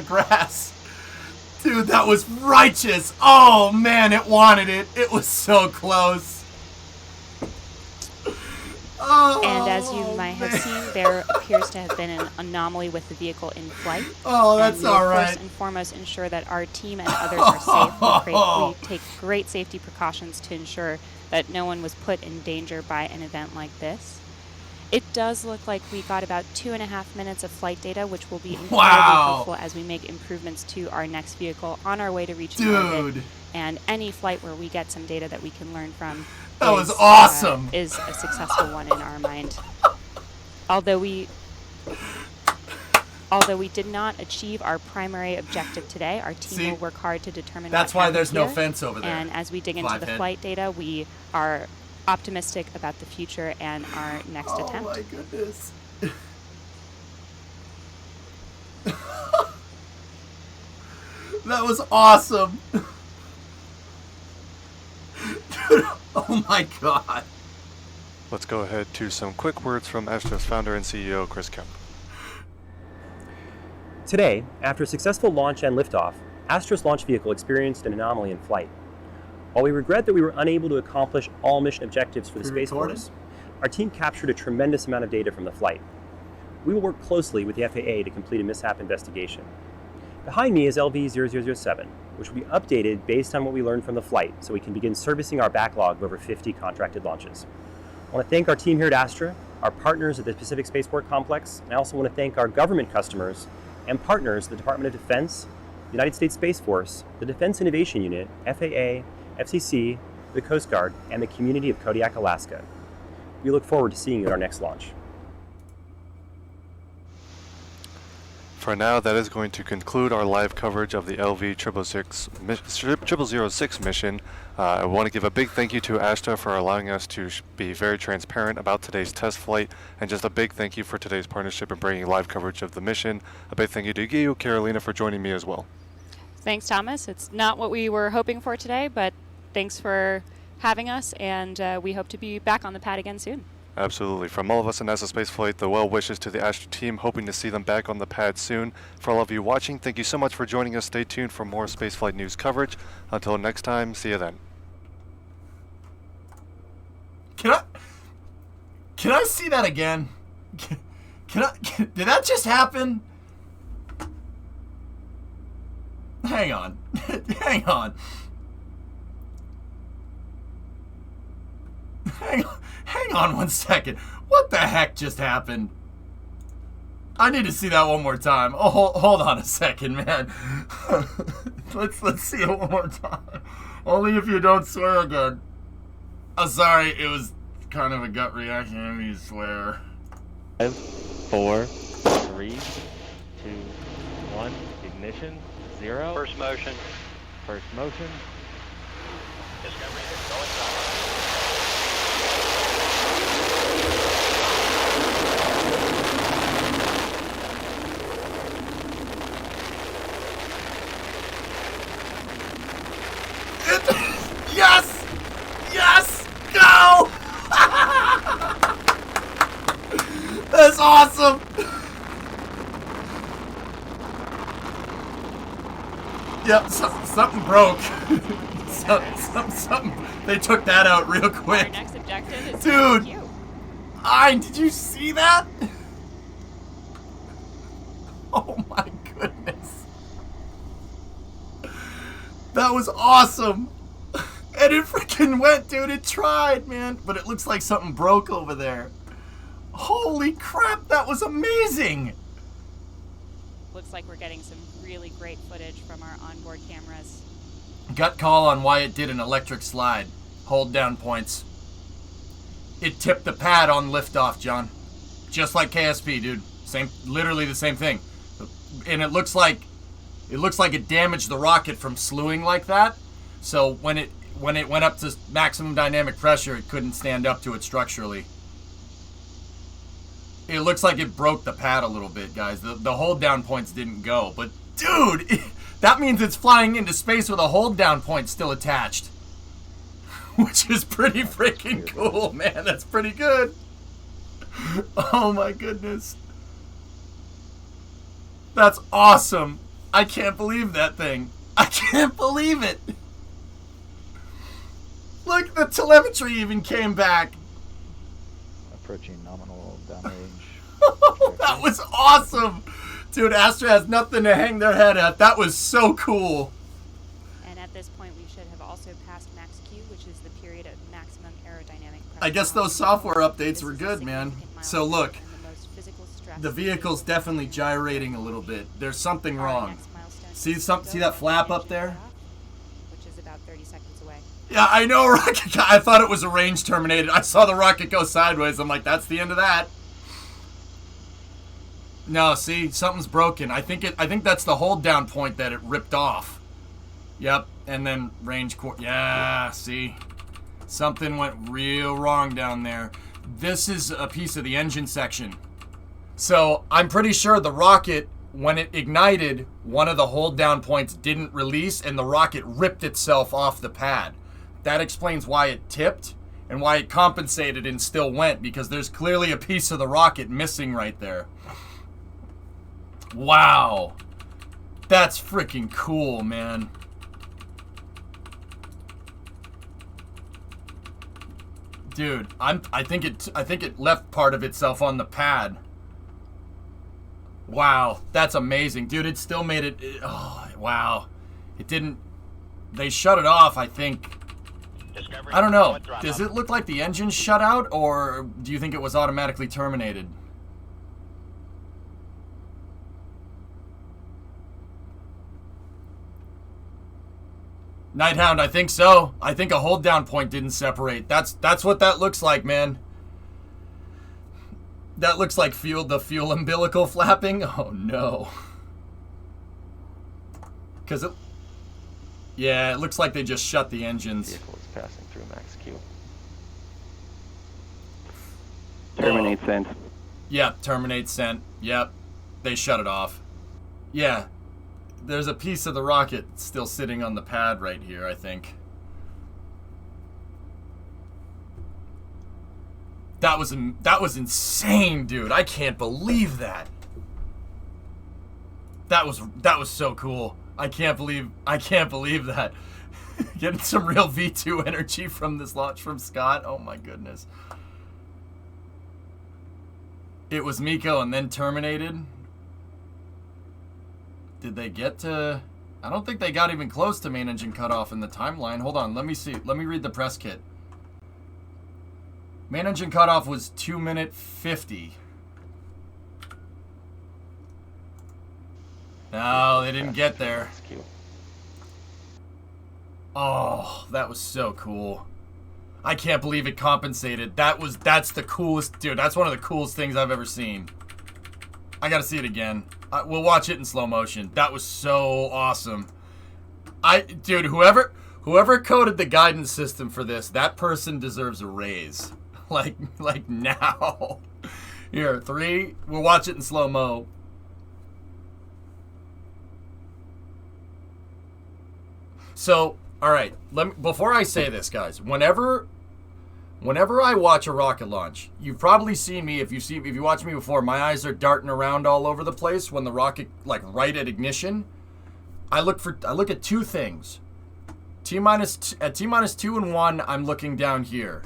grass. Dude, that was righteous. Oh, man, it wanted it. It was so close. Oh, And as you might have seen, there appears to have been an anomaly with the vehicle in flight. Oh, that's and we will all right. First and foremost, ensure that our team and others are safe. We take great safety precautions to ensure that no one was put in danger by an event like this. It does look like we got about 2.5 minutes of flight data, which will be incredibly helpful as we make improvements to our next vehicle on our way to reaching orbit. And any flight where we get some data that we can learn from that was awesome. Is a successful one in our mind. Although we did not achieve our primary objective today, our team will work hard to determine that's what why there's here. no fence over there. And as we dig into the flight data, we are optimistic about the future and our next attempt. Oh my goodness. That was awesome. Dude, oh my god. Let's go ahead to some quick words from ASTRA's founder and CEO, Chris Kemp. Today, after a successful launch and liftoff, ASTRA's launch vehicle experienced an anomaly in flight. While we regret that we were unable to accomplish all mission objectives for the Space Force, our team captured a tremendous amount of data from the flight. We will work closely with the FAA to complete a mishap investigation. Behind me is LV0007, which will be updated based on what we learned from the flight so we can begin servicing our backlog of over 50 contracted launches. I want to thank our team here at ASTRA, our partners at the Pacific Spaceport Complex, and I also want to thank our government customers and partners, the Department of Defense, the United States Space Force, the Defense Innovation Unit, FAA, FCC, the Coast Guard, and the community of Kodiak, Alaska. We look forward to seeing you at our next launch. For now, that is going to conclude our live coverage of the LV0006 mission. I want to give a big thank you to ASTRA for allowing us to be very transparent about today's test flight, and just a big thank you for today's partnership and bringing live coverage of the mission. A big thank you to you, Carolina, for joining me as well. Thanks, Thomas. It's not what we were hoping for today, but thanks for having us, and we hope to be back on the pad again soon. Absolutely. From all of us in NASA Spaceflight, the well wishes to the ASTRA team, hoping to see them back on the pad soon. For all of you watching, thank you so much for joining us. Stay tuned for more spaceflight news coverage. Until next time, see you then. Can I see that again? Did that just happen? Hang on. Hang on. Hang on 1 second. What the heck just happened? I need to see that one more time. Oh, hold on a second, man. let's see it one more time. Only if you don't swear again. I'm sorry, it was kind of a gut reaction. I mean, swear. 5, 4, 3, 2, 1. Ignition. 0. First motion. First motion. Discovery is going down. Yes! Yes! Go! That's awesome! Yep, something broke. something. They took that out real quick. Our next objective is Dude! you. Did you see that? Oh my goodness. That was awesome. And it freaking went, dude. It tried, man. But it looks like something broke over there. Holy crap, that was amazing. Looks like we're getting some really great footage from our onboard cameras. Gut call on why it did an electric slide. Hold down points. It tipped the pad on liftoff, John. Just like KSP, dude. Literally the same thing. And it looks like it damaged the rocket from slewing like that. So when it went up to maximum dynamic pressure, it couldn't stand up to it structurally. It looks like it broke the pad a little bit, guys. The hold down points didn't go. But dude, that means it's flying into space with a hold down point still attached. Which is pretty freaking cool, man. That's pretty good. Oh my goodness. That's awesome. I can't believe that thing. I can't believe it. Look, the telemetry even came back. Approaching nominal downrange. That was awesome! Dude, Astra has nothing to hang their head at. That was so cool. And at this point, we should have also passed max Q, which is the period of maximum aerodynamic pressure. I guess those software updates were good, man. So look, the vehicle's definitely gyrating a little bit. There's something wrong. See that flap up there? Which is about 30 seconds away. Yeah, I know, rocket. I thought it was a range terminated. I saw the rocket go sideways. I'm like, that's the end of that. No, see, something's broken. I think that's the hold down point that it ripped off. Yep, and then range yeah, see, something went real wrong down there. This is a piece of the engine section. So I'm pretty sure the rocket, when it ignited, one of the hold down points didn't release, and the rocket ripped itself off the pad. That explains why it tipped and why it compensated and still went, because there's clearly a piece of the rocket missing right there. Wow. That's freaking cool, man. Dude, I think it left part of itself on the pad. Wow, that's amazing. Dude, it still made it. Oh, wow. It didn't. They shut it off, I think. I don't know. Does it look like the engine shut out, or do you think it was automatically terminated? Nighthound, I think so. I think a hold down point didn't separate. That's what that looks like, man. That looks like the fuel umbilical flapping. Oh no. Cause yeah, it looks like they just shut the engines. Vehicle is passing through max Q. Terminate sent. Yep, terminate sent. Yep, they shut it off. Yeah. There's a piece of the rocket still sitting on the pad right here, I think. That was insane, dude. I can't believe that. That was so cool. I can't believe that. Getting some real V2 energy from this launch from Scott. Oh my goodness. It was Miko and then terminated. Did they get to... I don't think they got even close to main engine cutoff in the timeline. Hold on, let me see. Let me read the press kit. Main engine cutoff was 2:50. No, they didn't get there. Oh, that was so cool. I can't believe it compensated. That's the coolest... Dude, that's one of the coolest things I've ever seen. I gotta see it again. We'll watch it in slow motion. That was so awesome. Dude, whoever coded the guidance system for this, that person deserves a raise. Like now. Here, 3. We'll watch it in slow mo. So, all right. Before I say this, guys, whenever I watch a rocket launch, you've probably seen me. If you watch me before, my eyes are darting around all over the place when the rocket, like right at ignition. I look at 2 things. At T-minus 2 and 1, I'm looking down here.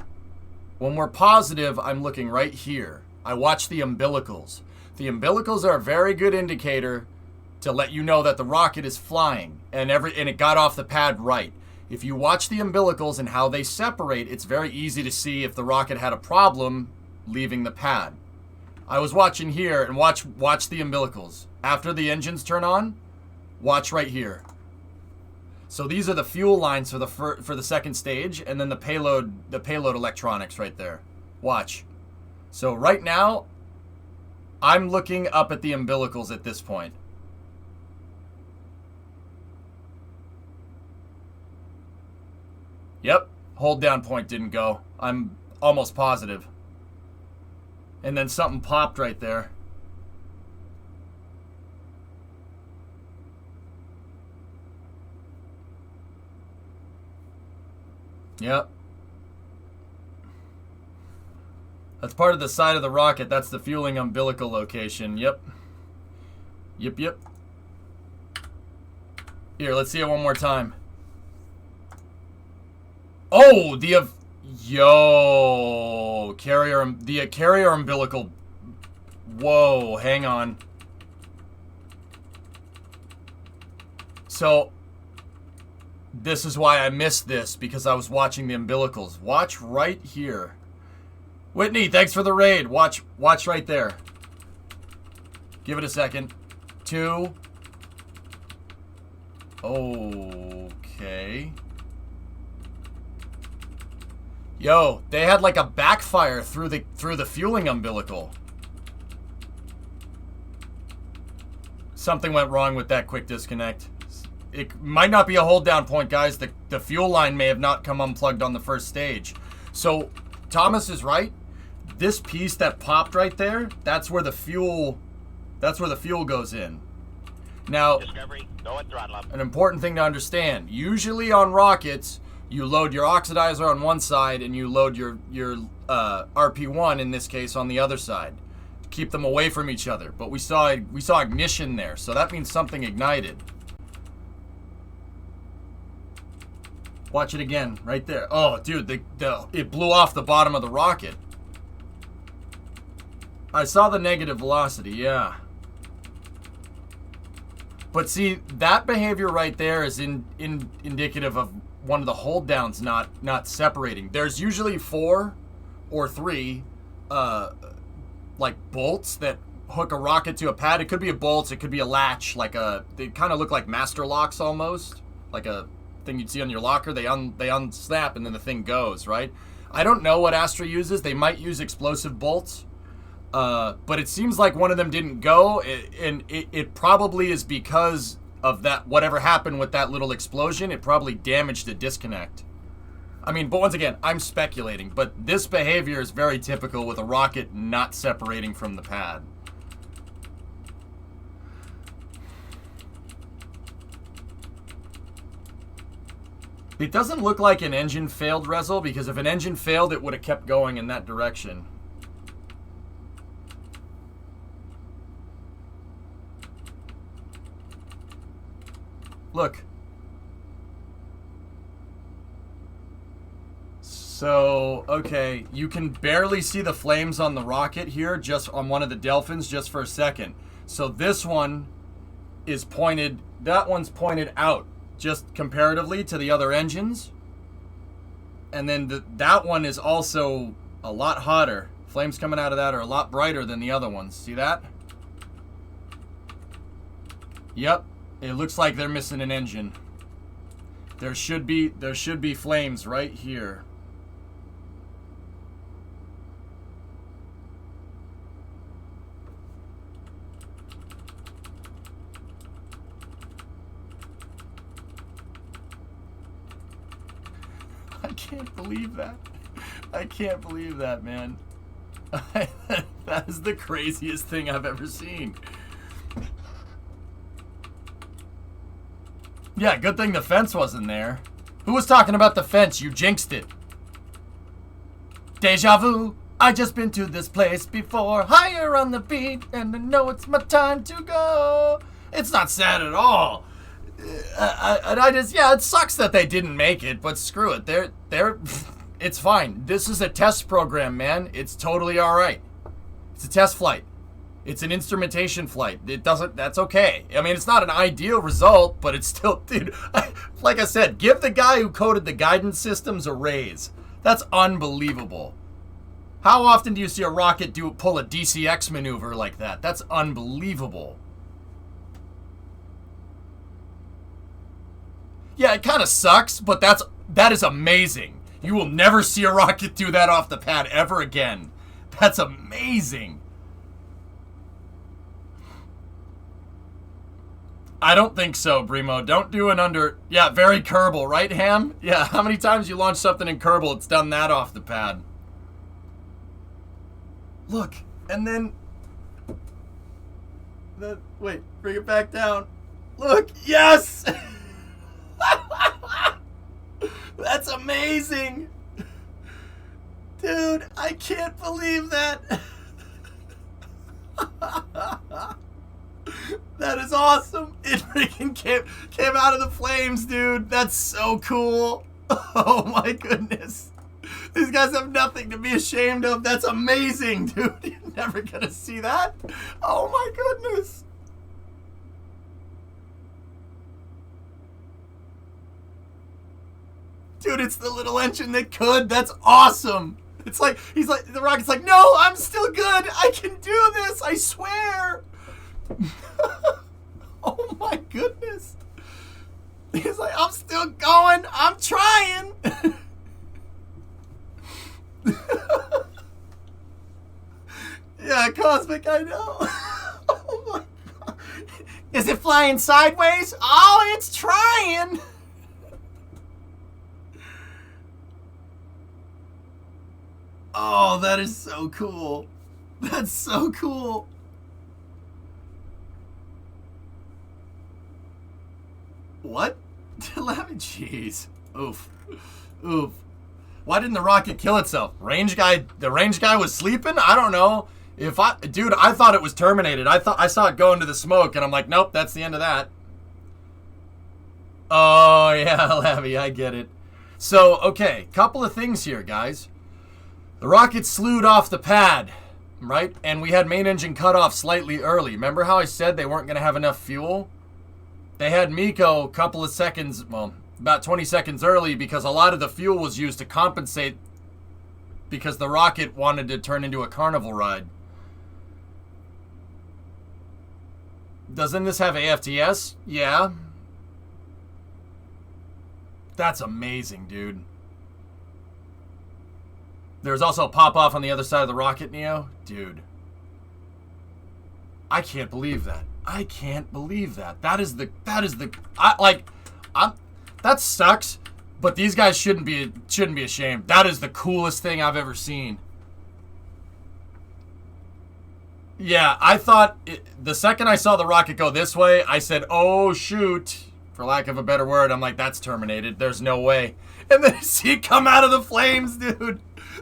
When we're positive, I'm looking right here. I watch the umbilicals. The umbilicals are a very good indicator to let you know that the rocket is flying and it got off the pad right. If you watch the umbilicals and how they separate, it's very easy to see if the rocket had a problem leaving the pad. I was watching here and watch the umbilicals. After the engines turn on, watch right here. So these are the fuel lines for the second stage, and then the payload electronics right there. Watch. So right now, I'm looking up at the umbilicals at this point. Yep, hold down point didn't go. I'm almost positive. And then something popped right there. Yep. That's part of the side of the rocket. That's the fueling umbilical location. Yep. Yep. Here, let's see it one more time. Oh, Yo, the carrier umbilical. Whoa, hang on. So, this is why I missed this, because I was watching the umbilicals. Watch right here. Whitney, thanks for the raid. Watch right there. Give it a second. 2. Okay. Yo, they had like a backfire through the fueling umbilical. Something went wrong with that quick disconnect. It might not be a hold down point, guys. The fuel line may have not come unplugged on the first stage. So Thomas is right. This piece that popped right there, that's where the fuel goes in. Now, Discovery, go and throttle up. An important thing to understand. Usually on rockets, you load your oxidizer on one side and you load your RP1 in this case on the other side. Keep them away from each other. But we saw ignition there, so that means something ignited. Watch it again, right there. Oh, dude, it blew off the bottom of the rocket. I saw the negative velocity, yeah. But see, that behavior right there is indicative of one of the hold downs not separating. There's usually 4 or 3 like bolts that hook a rocket to a pad. It could be a bolt, it could be a latch, they kind of look like master locks almost, like a thing you'd see on your locker. They unsnap and then the thing goes, right? I don't know what ASTRA uses. They might use explosive bolts. But it seems like one of them didn't go, and it probably is because of that, whatever happened with that little explosion. It probably damaged the disconnect. I mean, but once again, I'm speculating, but this behavior is very typical with a rocket not separating from the pad. It doesn't look like an engine failed, Rezel, because if an engine failed, it would have kept going in that direction. Look. So, okay, you can barely see the flames on the rocket here, just on one of the Delphins, just for a second. So this one is pointed, that one's pointed out, just comparatively to the other engines. And then that one is also a lot hotter. Flames coming out of that are a lot brighter than the other ones. See that? Yep. It looks like they're missing an engine. There should be flames right here. I can't believe that. I can't believe that, man. That is the craziest thing I've ever seen. Yeah, good thing the fence wasn't there. Who was talking about the fence? You jinxed it. Deja vu. I just been to this place before. Higher on the beat, and I know it's my time to go. It's not sad at all. Yeah, it sucks that they didn't make it, but screw it. It's fine. This is a test program, man. It's totally all right. It's a test flight. It's an instrumentation flight. That's okay. I mean, it's not an ideal result, but it's still, dude, like I said, give the guy who coded the guidance systems a raise. That's unbelievable. How often do you see a rocket pull a DCX maneuver like that? That's unbelievable. Yeah, it kind of sucks, but that is amazing. You will never see a rocket do that off the pad ever again. That's amazing. I don't think so, Brimo. Don't do an under... Yeah, very Kerbal, right, Ham? Yeah, how many times you launch something in Kerbal, it's done that off the pad. Look, and then... Wait, bring it back down. Look, yes! That's amazing! Dude, I can't believe that! That is awesome. It freaking came out of the flames, dude. That's so cool. Oh my goodness. These guys have nothing to be ashamed of. That's amazing, dude. You're never gonna see that. Oh my goodness. Dude, it's the little engine that could. That's awesome. It's like, he's like, the rocket's like, no, I'm still good. I can do this. I swear. Oh my goodness. He's like, I'm still going. I'm trying. Yeah, Cosmic, I know. Oh my God. Is it flying sideways? Oh, it's trying. Oh, that is so cool. That's so cool. What? Jeez. Oof. Oof. Why didn't the rocket kill itself? The range guy was sleeping? I don't know. Dude, I thought it was terminated. I saw it go into the smoke and I'm like, nope, that's the end of that. Oh, yeah, Labby, I get it. So, okay, couple of things here, guys. The rocket slewed off the pad, right? And we had main engine cut off slightly early. Remember how I said they weren't going to have enough fuel? They had Miko a couple of seconds, well, about 20 seconds early because a lot of the fuel was used to compensate because the rocket wanted to turn into a carnival ride. Doesn't this have AFTS? Yeah. That's amazing, dude. There's also a pop-off on the other side of the rocket, Neo. Dude. I can't believe that. I can't believe that. That sucks, but these guys shouldn't be ashamed. That is the coolest thing I've ever seen. Yeah, I thought, the second I saw the rocket go this way, I said, oh shoot, for lack of a better word. I'm like, that's terminated. There's no way. And then you see it come out of the flames, dude.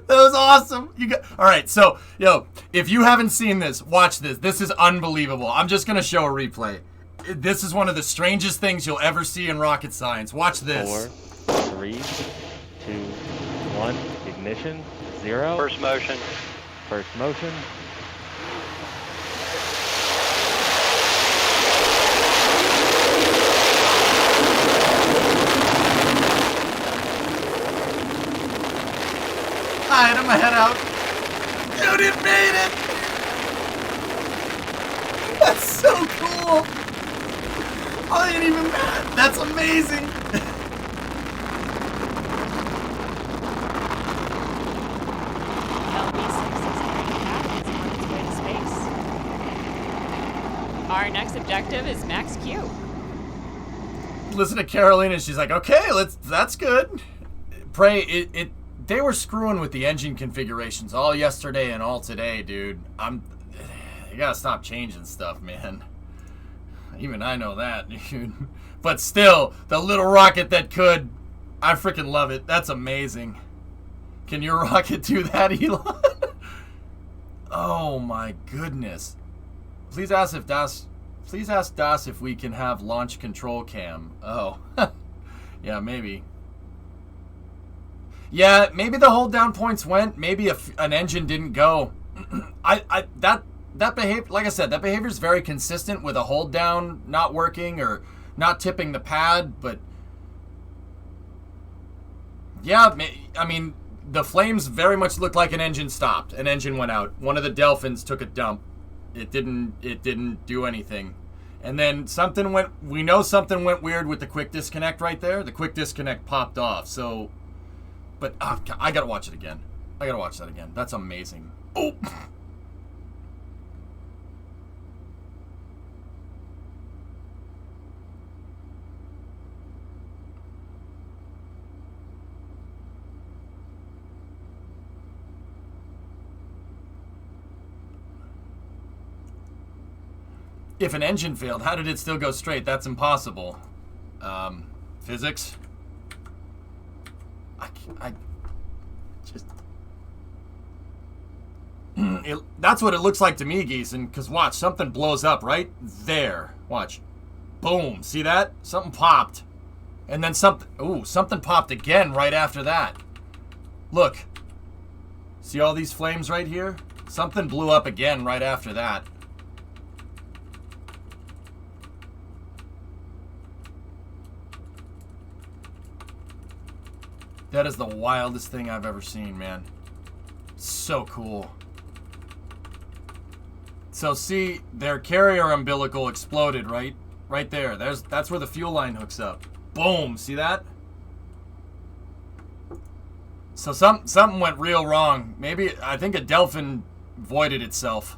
That was awesome. All right, so, yo, if you haven't seen this, watch this. This is unbelievable. I'm just going to show a replay. This is one of the strangest things you'll ever see in rocket science. Watch this. 4, 3, 2, 1, ignition, 0. First motion. First motion. I had my head out. Dude, it made it! That's so cool! I ain't even mad. That's amazing! Our next objective is Max Q. Listen to Carolina, she's like, okay, that's good. Pray, they were screwing with the engine configurations all yesterday and all today, dude. You gotta stop changing stuff, man. Even I know that, dude. But still, the little rocket that could, I freaking love it. That's amazing. Can your rocket do that, Elon? Oh my goodness. Please ask Das if we can have launch control cam. Oh. Yeah, maybe. Yeah, maybe the hold down points went. Maybe an engine didn't go. That behavior, like I said, that behavior is very consistent with a hold down not working or not tipping the pad. But yeah, I mean, the flames very much looked like an engine stopped. An engine went out. One of the Delphins took a dump. It didn't do anything. And then we know something went weird with the quick disconnect right there. The quick disconnect popped off. So. But I gotta watch it again. I gotta watch that again. That's amazing. Oh! If an engine failed, how did it still go straight? That's impossible. Physics? I just... that's what it looks like to me, Geeson, because watch, something blows up right there. Watch. Boom. See that? Something popped. And then something popped again right after that. Look. See all these flames right here? Something blew up again right after that. That is the wildest thing I've ever seen, man. So cool. So see, their carrier umbilical exploded, right? Right there. That's where the fuel line hooks up. Boom, see that? So something went real wrong. Maybe, I think a Delphin voided itself.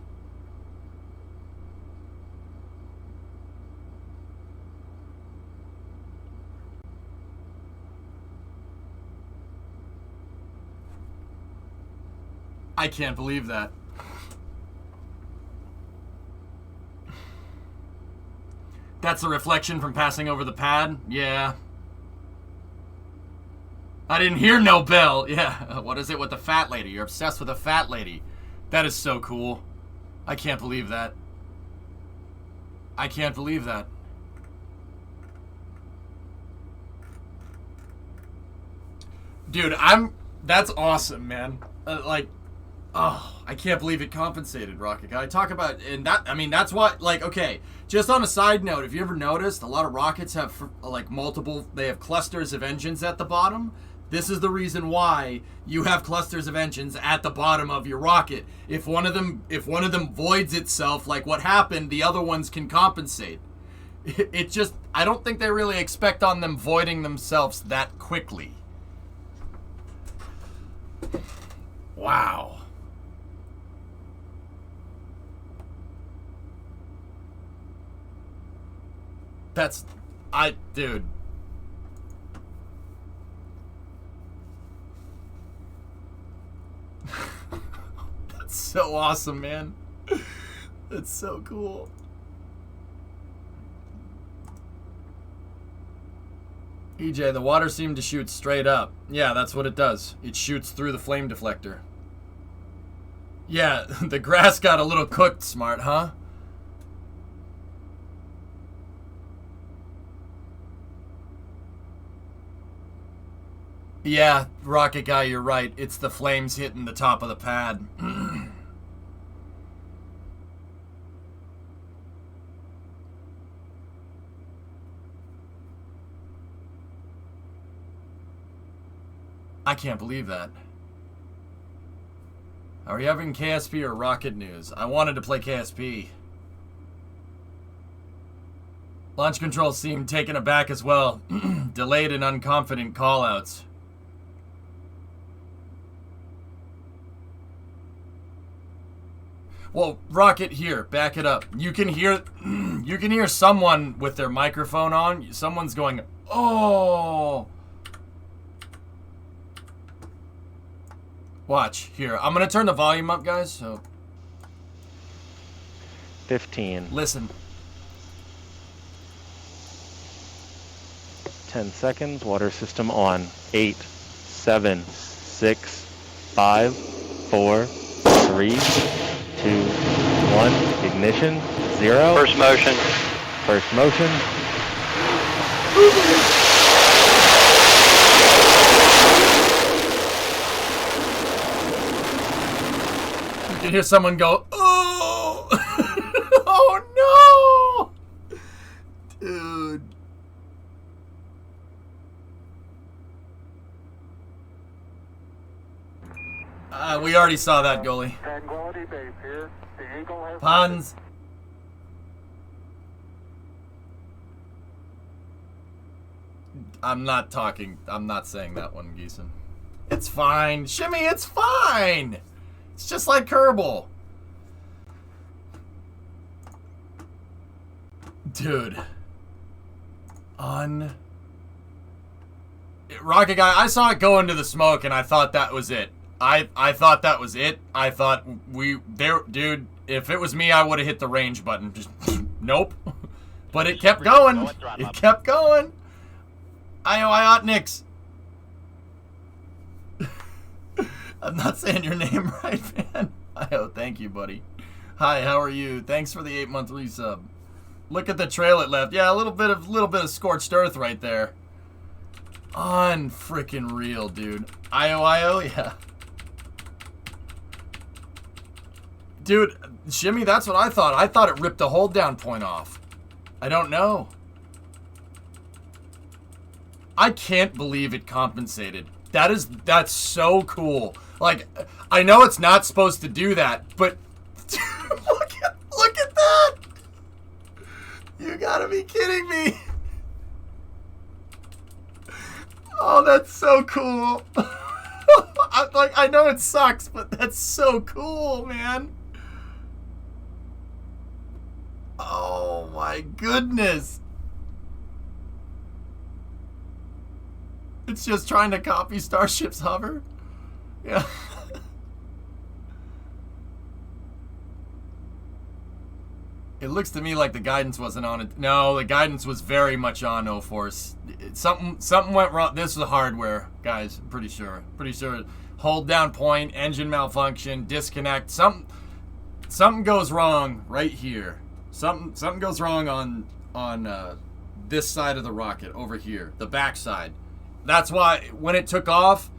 I can't believe that. That's a reflection from passing over the pad? Yeah. I didn't hear no bell. Yeah. What is it with the fat lady? You're obsessed with a fat lady. That is so cool. I can't believe that. I can't believe that. Dude, that's awesome, man. Like, oh, I can't believe it compensated, Rocket Guy. Talk about, and that, I mean, that's what, like, okay, just on a side note, have you ever noticed a lot of rockets have, like, they have clusters of engines at the bottom? This is the reason why you have clusters of engines at the bottom of your rocket. If one of them voids itself, like what happened, the other ones can compensate. It just, I don't think they really expect on them voiding themselves that quickly. Wow. Dude. That's so awesome, man. That's so cool. EJ, the water seemed to shoot straight up. Yeah, that's what it does. It shoots through the flame deflector. Yeah, the grass got a little cooked, smart, huh? Yeah, Rocket Guy, you're right. It's the flames hitting the top of the pad. I can't believe that. Are we having KSP or Rocket News? I wanted to play KSP. Launch control seemed taken aback as well. Delayed and unconfident callouts. Well, Rocket, here, back it up. You can hear someone with their microphone on. Someone's going, "Oh." Watch, here. I'm going to turn the volume up, guys, so 15. Listen. 10 seconds. Water system on. 8, 7, 6, 5, 4, 3, 2, 1. Ignition. 0. First motion. First motion. You can hear someone go, "Oh!" Oh no! Dude. We already saw that, goalie. Tranquility Base here. The Eagle has... Pons. I'm not saying that one, Geeson. It's fine. Shimmy, it's fine. It's just like Kerbal. Dude. Rocket Guy, I saw it go into the smoke and I thought that was it. I thought that was it. I thought dude, if it was me, I would have hit the range button. Just, nope. But it kept going. It kept going. I Nix. I'm not saying your name right, man. Thank you, buddy. Hi, how are you? Thanks for the 8-month resub. Look at the trail it left. Yeah, a little bit of scorched earth right there. Unfreaking real, dude. IO, yeah. Dude, Shimmy, that's what I thought. I thought it ripped the hold down point off. I don't know. I can't believe it compensated. That's so cool. Like, I know it's not supposed to do that, but look at that. You gotta be kidding me. Oh, that's so cool. I know it sucks, but that's so cool, man. Oh my goodness. It's just trying to copy Starship's hover. Yeah. It looks to me like the guidance wasn't on it. No, the guidance was very much on O-Force. Something went wrong. This is the hardware, guys. I'm pretty sure. Pretty sure. Hold down point, engine malfunction, disconnect. Something goes wrong right here. Something goes wrong on this side of the rocket over here, the back side. That's why when it took off,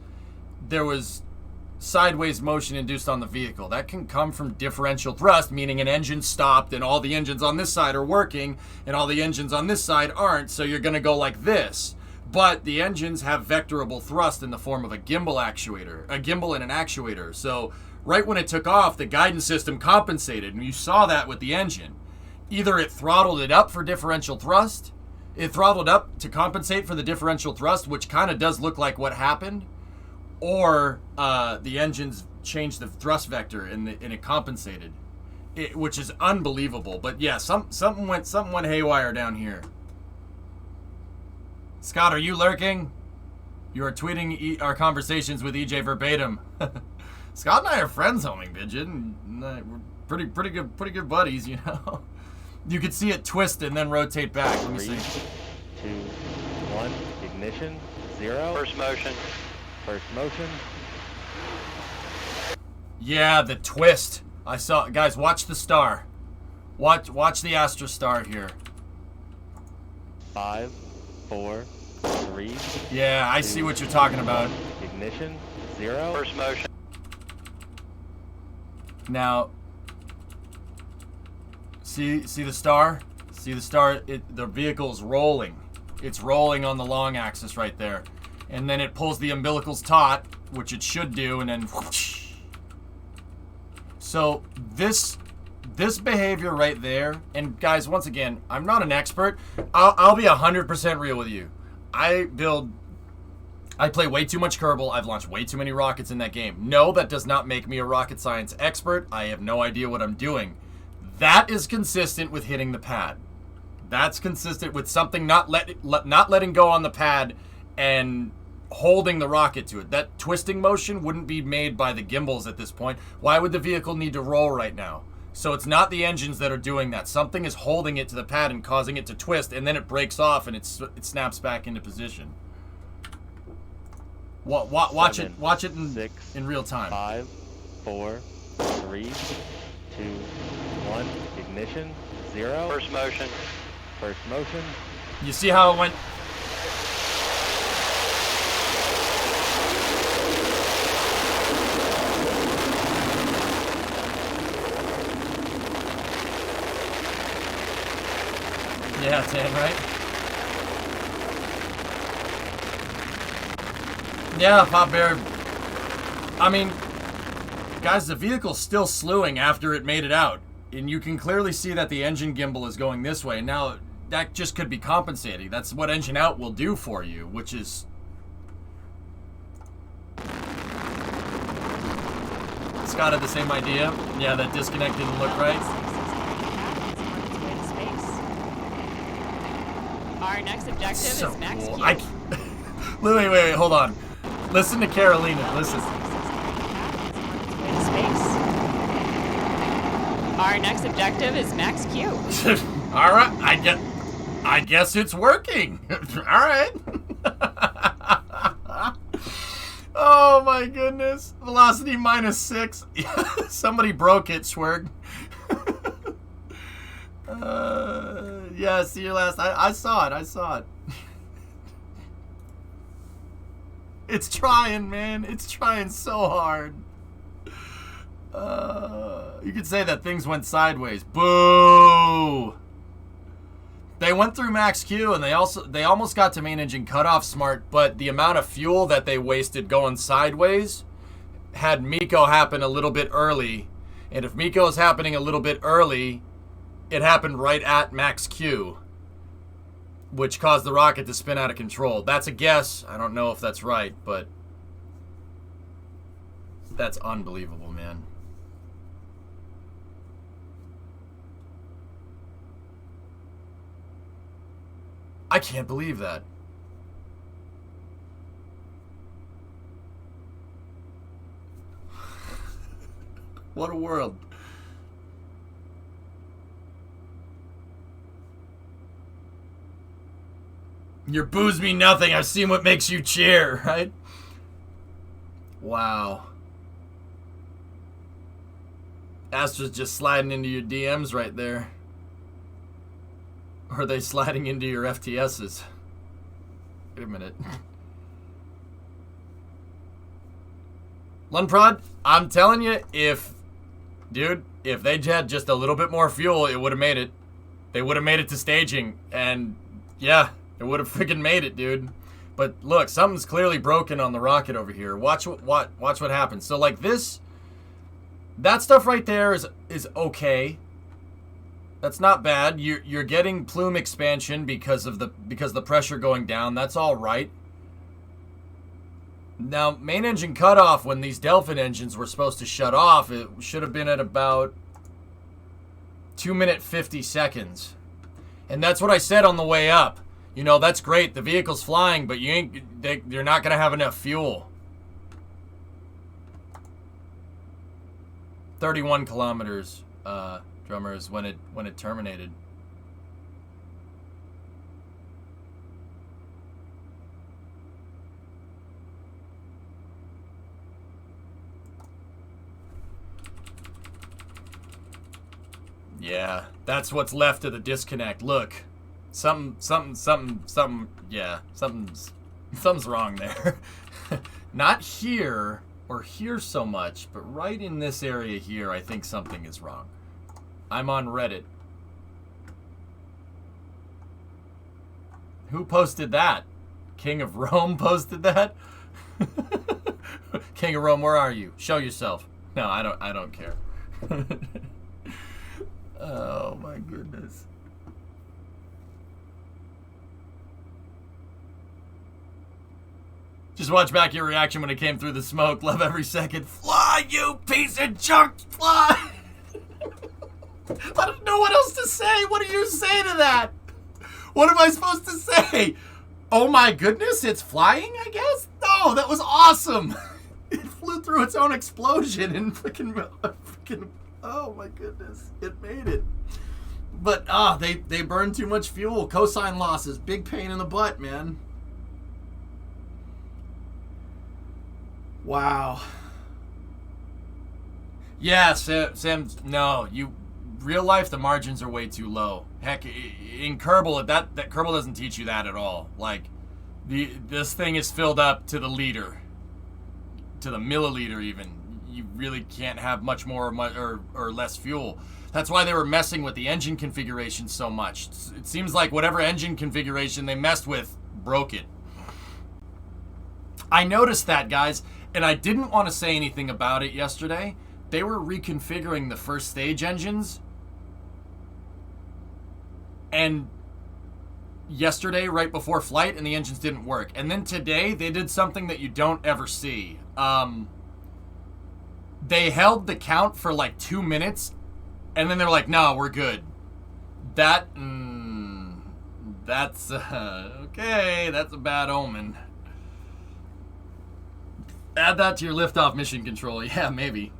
there was sideways motion induced on the vehicle. That can come from differential thrust, meaning an engine stopped and all the engines on this side are working and all the engines on this side aren't, so you're going to go like this. But the engines have vectorable thrust in the form of a gimbal actuator, a gimbal and an actuator. So right when it took off, the guidance system compensated, and you saw that with the engine. Either it throttled it up for differential thrust, it throttled up to compensate for the differential thrust, which kind of does look like what happened, or the engines changed the thrust vector and it compensated, which is unbelievable. But yeah, something went haywire down here. Scott, are you lurking? You are tweeting our conversations with EJ verbatim. Scott and I are friends, homing pigeon. We're pretty good buddies, you know. You could see it twist and then rotate back. Let me see. 2, 1, ignition, 0. First motion. First motion. Yeah, the twist. I saw, guys, watch the star. Watch the Astra star here. 5, 4, 3. Yeah, I see what you're talking about. Ignition, 0. First motion. Now, see the star? See the star? The vehicle's rolling. It's rolling on the long axis right there. And then it pulls the umbilicals taut, which it should do, and then whoosh. So this behavior right there, and guys, once again, I'm not an expert. I'll be 100% real with you. I play way too much Kerbal. I've launched way too many rockets in that game. No, that does not make me a rocket science expert. I have no idea what I'm doing. That is consistent with hitting the pad. That's consistent with something not letting go on the pad and holding the rocket to it. That twisting motion wouldn't be made by the gimbals at this point. Why would the vehicle need to roll right now? So it's not the engines that are doing that. Something is holding it to the pad and causing it to twist, and then it breaks off and it snaps back into position. Watch it in real time. 5, 4, 3, 2, 1, ignition, 0. First motion. First motion. You see how it went? Yeah, 10, right? Yeah, Pop Bear. I mean, guys, the vehicle's still slewing after it made it out. And you can clearly see that the engine gimbal is going this way. Now, that just could be compensating. That's what engine out will do for you, which is... Scott had the same idea. Yeah, that disconnect didn't look right. Our next objective So is max cool. Q. Wait, hold on. Listen to Carolina. Listen. Our next objective is max Q. All right, I guess it's working. All right. Oh my goodness. Velocity -6. Somebody broke it, Schwerg. Yeah, see your last. I saw it. It's trying, man. It's trying so hard. You could say that things went sideways. Boo! They went through max Q and they almost got to main engine cutoff smart, but the amount of fuel that they wasted going sideways had Miko happen a little bit early. And if Miko is happening a little bit early, it happened right at max Q, which caused the rocket to spin out of control. That's a guess. I don't know if that's right, but that's unbelievable, man. I can't believe that. What a world. Your boos mean nothing. I've seen what makes you cheer, right? Wow. Astra's just sliding into your DMs right there. Or are they sliding into your FTSs? Wait a minute. Lunprod, I'm telling you, if they had just a little bit more fuel, it would have made it. They would have made it to staging. And, yeah, it would have freaking made it, dude. But, look, something's clearly broken on the rocket over here. Watch what happens. So, like, that stuff right there is okay. That's not bad. You're getting plume expansion because of the pressure going down. That's all right. Now, main engine cutoff, when these Delphin engines were supposed to shut off, it should have been at about 2 minutes 50 seconds. And that's what I said on the way up. You know, that's great. The vehicle's flying, but you're not going to have enough fuel. 31 kilometers, drummers, when it terminated. Yeah, that's what's left of the disconnect. Look, something's wrong there. Not here or here so much, but right in this area here, I think something is wrong. I'm on Reddit. Who posted that? King of Rome posted that? King of Rome, where are you? Show yourself. No, I don't care. Oh my goodness. Just watch back your reaction when it came through the smoke. Love every second. Fly, you piece of junk! Fly! I don't know what else to say. What do you say to that? What am I supposed to say? Oh my goodness, it's flying, I guess? No, that was awesome. It flew through its own explosion and freaking oh my goodness, it made it. But they burned too much fuel. Cosine losses, big pain in the butt, man. Wow. Yeah, Sam, no, real life, the margins are way too low. Heck, in Kerbal, that Kerbal doesn't teach you that at all. Like, this thing is filled up to the liter, to the milliliter even. You really can't have much more or less fuel. That's why they were messing with the engine configuration so much. It seems like whatever engine configuration they messed with broke it. I noticed that, guys, and I didn't want to say anything about it yesterday. They were reconfiguring the first stage engines. And yesterday, right before flight, and the engines didn't work. And then today, they did something that you don't ever see. They held the count for like 2 minutes, and then they're like, no, we're good. That's, okay, that's a bad omen. Add that to your liftoff mission control. Yeah, maybe.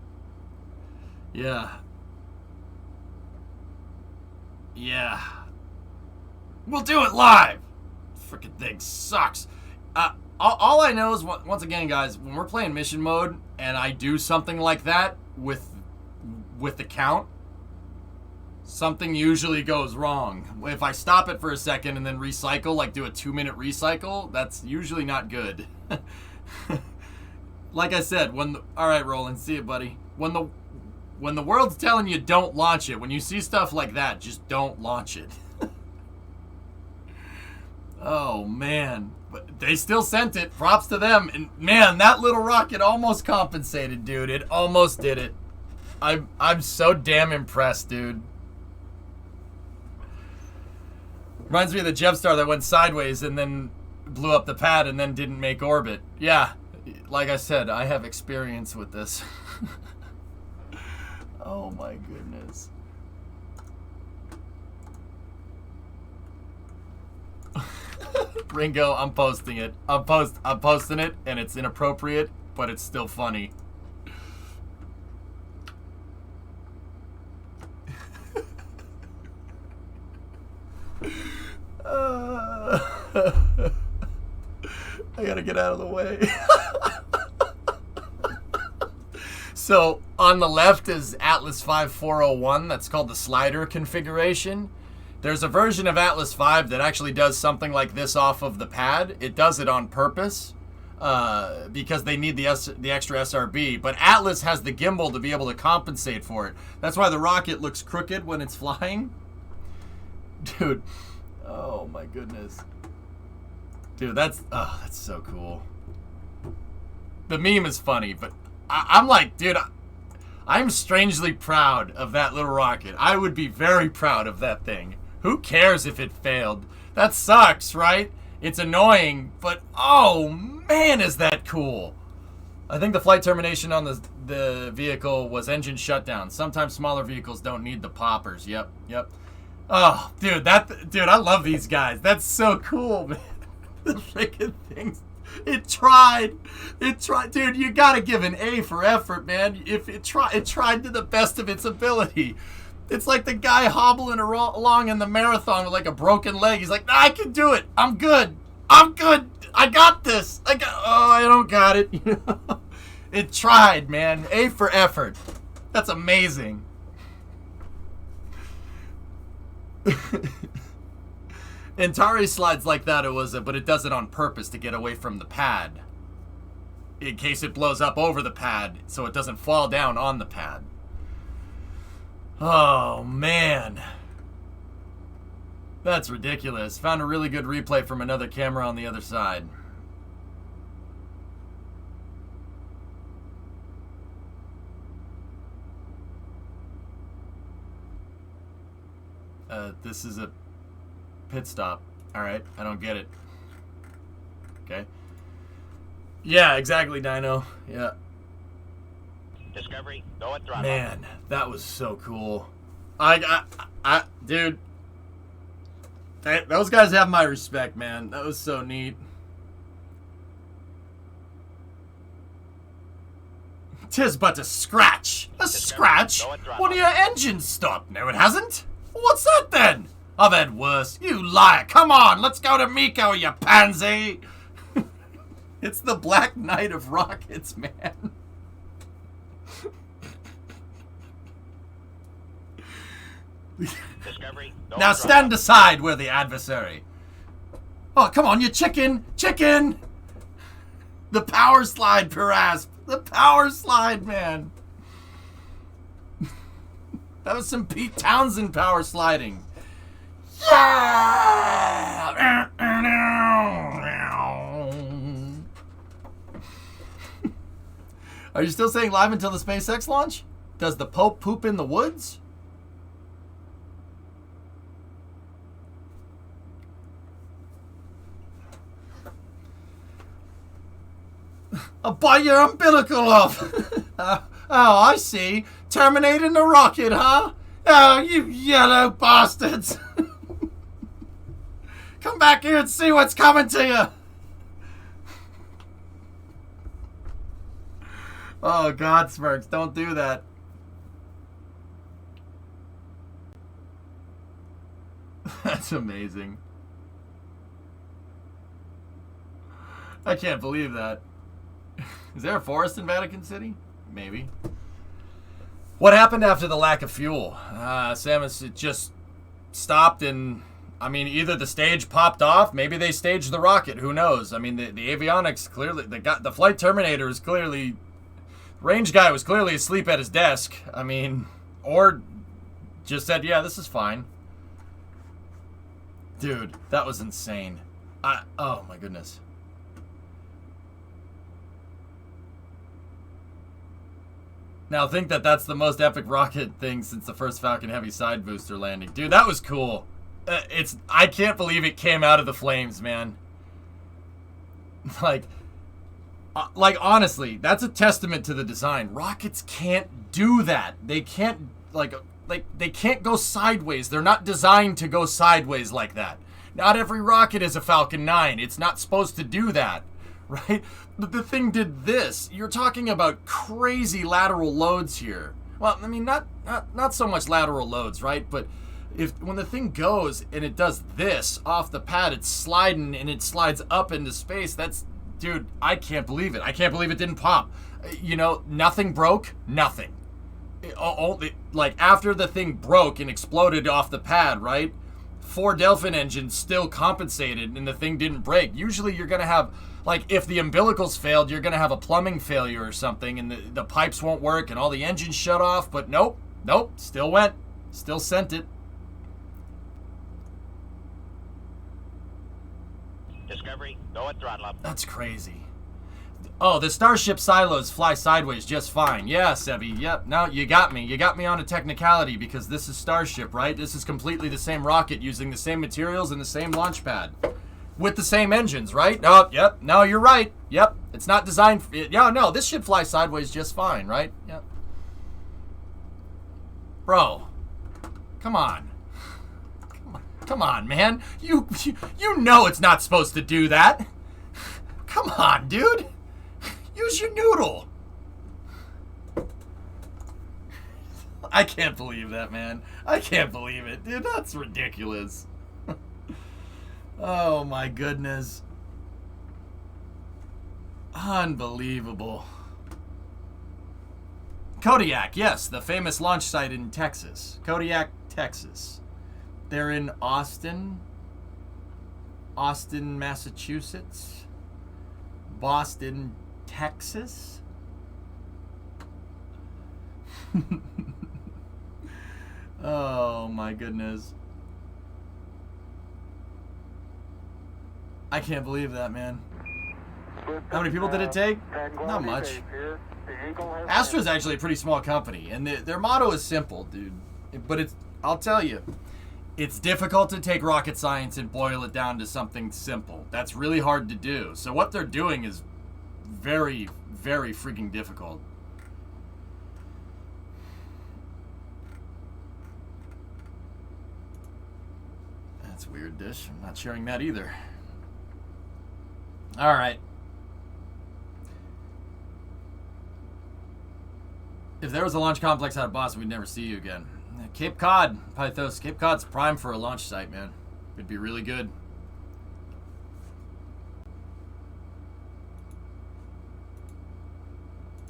Yeah. Yeah. We'll do it live. Freaking thing sucks. All I know is, once again, guys, when we're playing mission mode and I do something like that with the count, something usually goes wrong. If I stop it for a second and then recycle, like do a 2-minute recycle, that's usually not good. Like I said, all right, Roland, see you, buddy. When When the world's telling you don't launch it, when you see stuff like that, just don't launch it. Oh, man. But they still sent it. Props to them. And, man, that little rocket almost compensated, dude. It almost did it. I'm so damn impressed, dude. Reminds me of the Jevstar that went sideways and then blew up the pad and then didn't make orbit. Yeah, like I said, I have experience with this. Oh my goodness. Ringo, I'm posting it. I'm posting it, and it's inappropriate, but it's still funny. I gotta get out of the way. So on the left is Atlas 5401. That's called the slider configuration. There's a version of Atlas 5 that actually does something like this off of the pad. It does it on purpose because they need the extra SRB. But Atlas has the gimbal to be able to compensate for it. That's why the rocket looks crooked when it's flying. Dude, oh my goodness. Dude, that's so cool. The meme is funny, but I'm like, dude, I'm strangely proud of that little rocket. I would be very proud of that thing. Who cares if it failed? That sucks, right? It's annoying, but oh man, is that cool. I think the flight termination on the vehicle was engine shutdown. Sometimes smaller vehicles don't need the poppers. Yep. Oh, dude, I love these guys. That's so cool, man. The freaking things. It tried. Dude, you gotta give an A for effort, man. If it tried to the best of its ability. It's like the guy hobbling along in the marathon with like a broken leg. He's like, I can do it. I'm good. I got this. I don't got it. It tried, man. A for effort. That's amazing. Antares slides like that, but it does it on purpose to get away from the pad. In case it blows up over the pad, so it doesn't fall down on the pad. Oh, man. That's ridiculous. Found a really good replay from another camera on the other side. This is a pit stop. Alright, I don't get it. Okay. Yeah, exactly, Dino. Yeah. Discovery, go at throttle. Man, that was so cool. Dude. Those guys have my respect, man. That was so neat. Tis but a scratch. A scratch? One of your engines stopped. No, it hasn't. What's that then? I've had worse. You liar. Come on, let's go to Miko, you pansy. It's the Black Knight of rockets, man. Now stand aside, worthy adversary. Oh, come on, you chicken! Chicken! The power slide, Perasp. The power slide, man. That was some Pete Townsend power sliding. Yeah! Are you still saying live until the SpaceX launch? Does the Pope poop in the woods? I'll bite your umbilical off. Oh, I see. Terminating the rocket, huh? Oh, you yellow bastards. Come back here and see what's coming to you. Oh, God, Smirks, don't do that. That's amazing. I can't believe that. Is there a forest in Vatican City? Maybe. What happened after the lack of fuel? Samus, it just stopped and, I mean, either the stage popped off, maybe they staged the rocket, who knows? I mean, the avionics clearly, the flight terminator is clearly Range guy was clearly asleep at his desk. I mean, or just said, yeah, this is fine. Dude, that was insane. Oh my goodness. Now think that that's the most epic rocket thing since the first Falcon Heavy side booster landing. Dude, that was cool. I can't believe it came out of the flames, man. Like honestly, that's a testament to the design. Rockets can't do that. They can't they can't go sideways. They're not designed to go sideways like that. Not every rocket is a Falcon 9. It's not supposed to do that, right? The thing did this. You're talking about crazy lateral loads here. Well, I mean, not so much lateral loads, right? But when the thing goes and it does this off the pad, it's sliding and it slides up into space. That's, dude, I can't believe it. I can't believe it didn't pop. You know, nothing broke, nothing. Like after the thing broke and exploded off the pad, right? 4 Delphin engines still compensated and the thing didn't break. Usually you're going to have, like, if the umbilicals failed, you're going to have a plumbing failure or something and the pipes won't work and all the engines shut off. But nope, still went. Still sent it. Discovery, go at throttle up. That's crazy. Oh, the Starship silos fly sideways just fine. Yeah, Sebi. Yep. No, you got me. You got me on a technicality because this is Starship, right? This is completely the same rocket using the same materials and the same launch pad. With the same engines, right? Oh, yep. No, you're right. Yep. It's not designed for... Yeah, no, this should fly sideways just fine, right? Yep. Bro. Come on. Come on, man. You know it's not supposed to do that. Come on, dude. Use your noodle. I can't believe that, man. I can't believe it. Dude, that's ridiculous. Oh, my goodness. Unbelievable. Kodiak, yes, the famous launch site in Texas. Kodiak, Texas. They're in Austin, Massachusetts, Boston, Texas. Oh my goodness. I can't believe that, man. How many people did it take? Not much. Astra's actually a pretty small company, and their motto is simple, dude. But I'll tell you, it's difficult to take rocket science and boil it down to something simple. That's really hard to do. So what they're doing is very, very freaking difficult. That's weird, Dish. I'm not sharing that either. All right. If there was a launch complex out of Boston, we'd never see you again. Cape Cod, Pythos. Cape Cod's prime for a launch site, man. It'd be really good.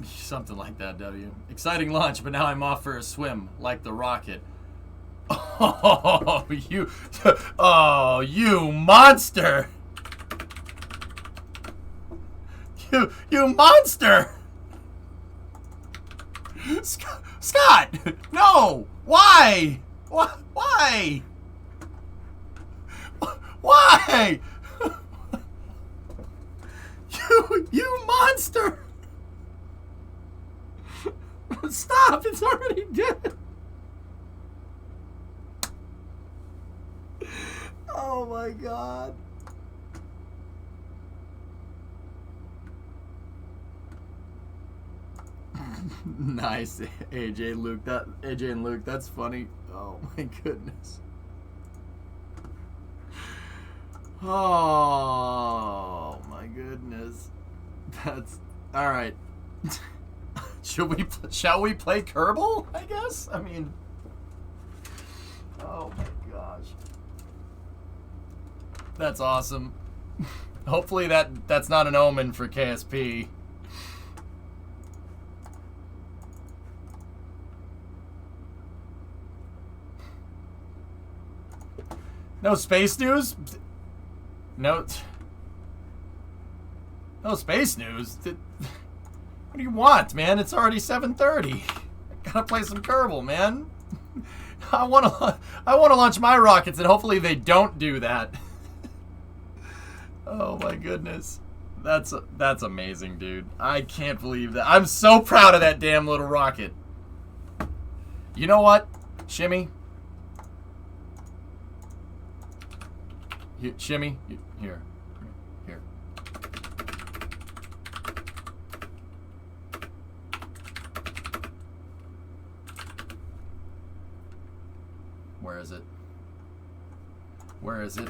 Something like that, W. Exciting launch, but now I'm off for a swim, like the rocket. Oh, you monster! You monster! Scott! No! Why? Why? Why? You monster! Stop! It's already dead. Oh my god. Nice, AJ and Luke, that's funny. Oh my goodness. Oh my goodness. That's all right. Shall we play Kerbal, I guess? I mean, oh my gosh. That's awesome. Hopefully that's not an omen for KSP. No space news? No space news? What do you want, man? It's already 7:30. I gotta play some Kerbal, man. I wanna launch my rockets, and hopefully they don't do that. Oh my goodness. That's amazing, dude. I can't believe that. I'm so proud of that damn little rocket. You know what? Shimmy. Here, Shimmy. Here. Here. Where is it? Where is it?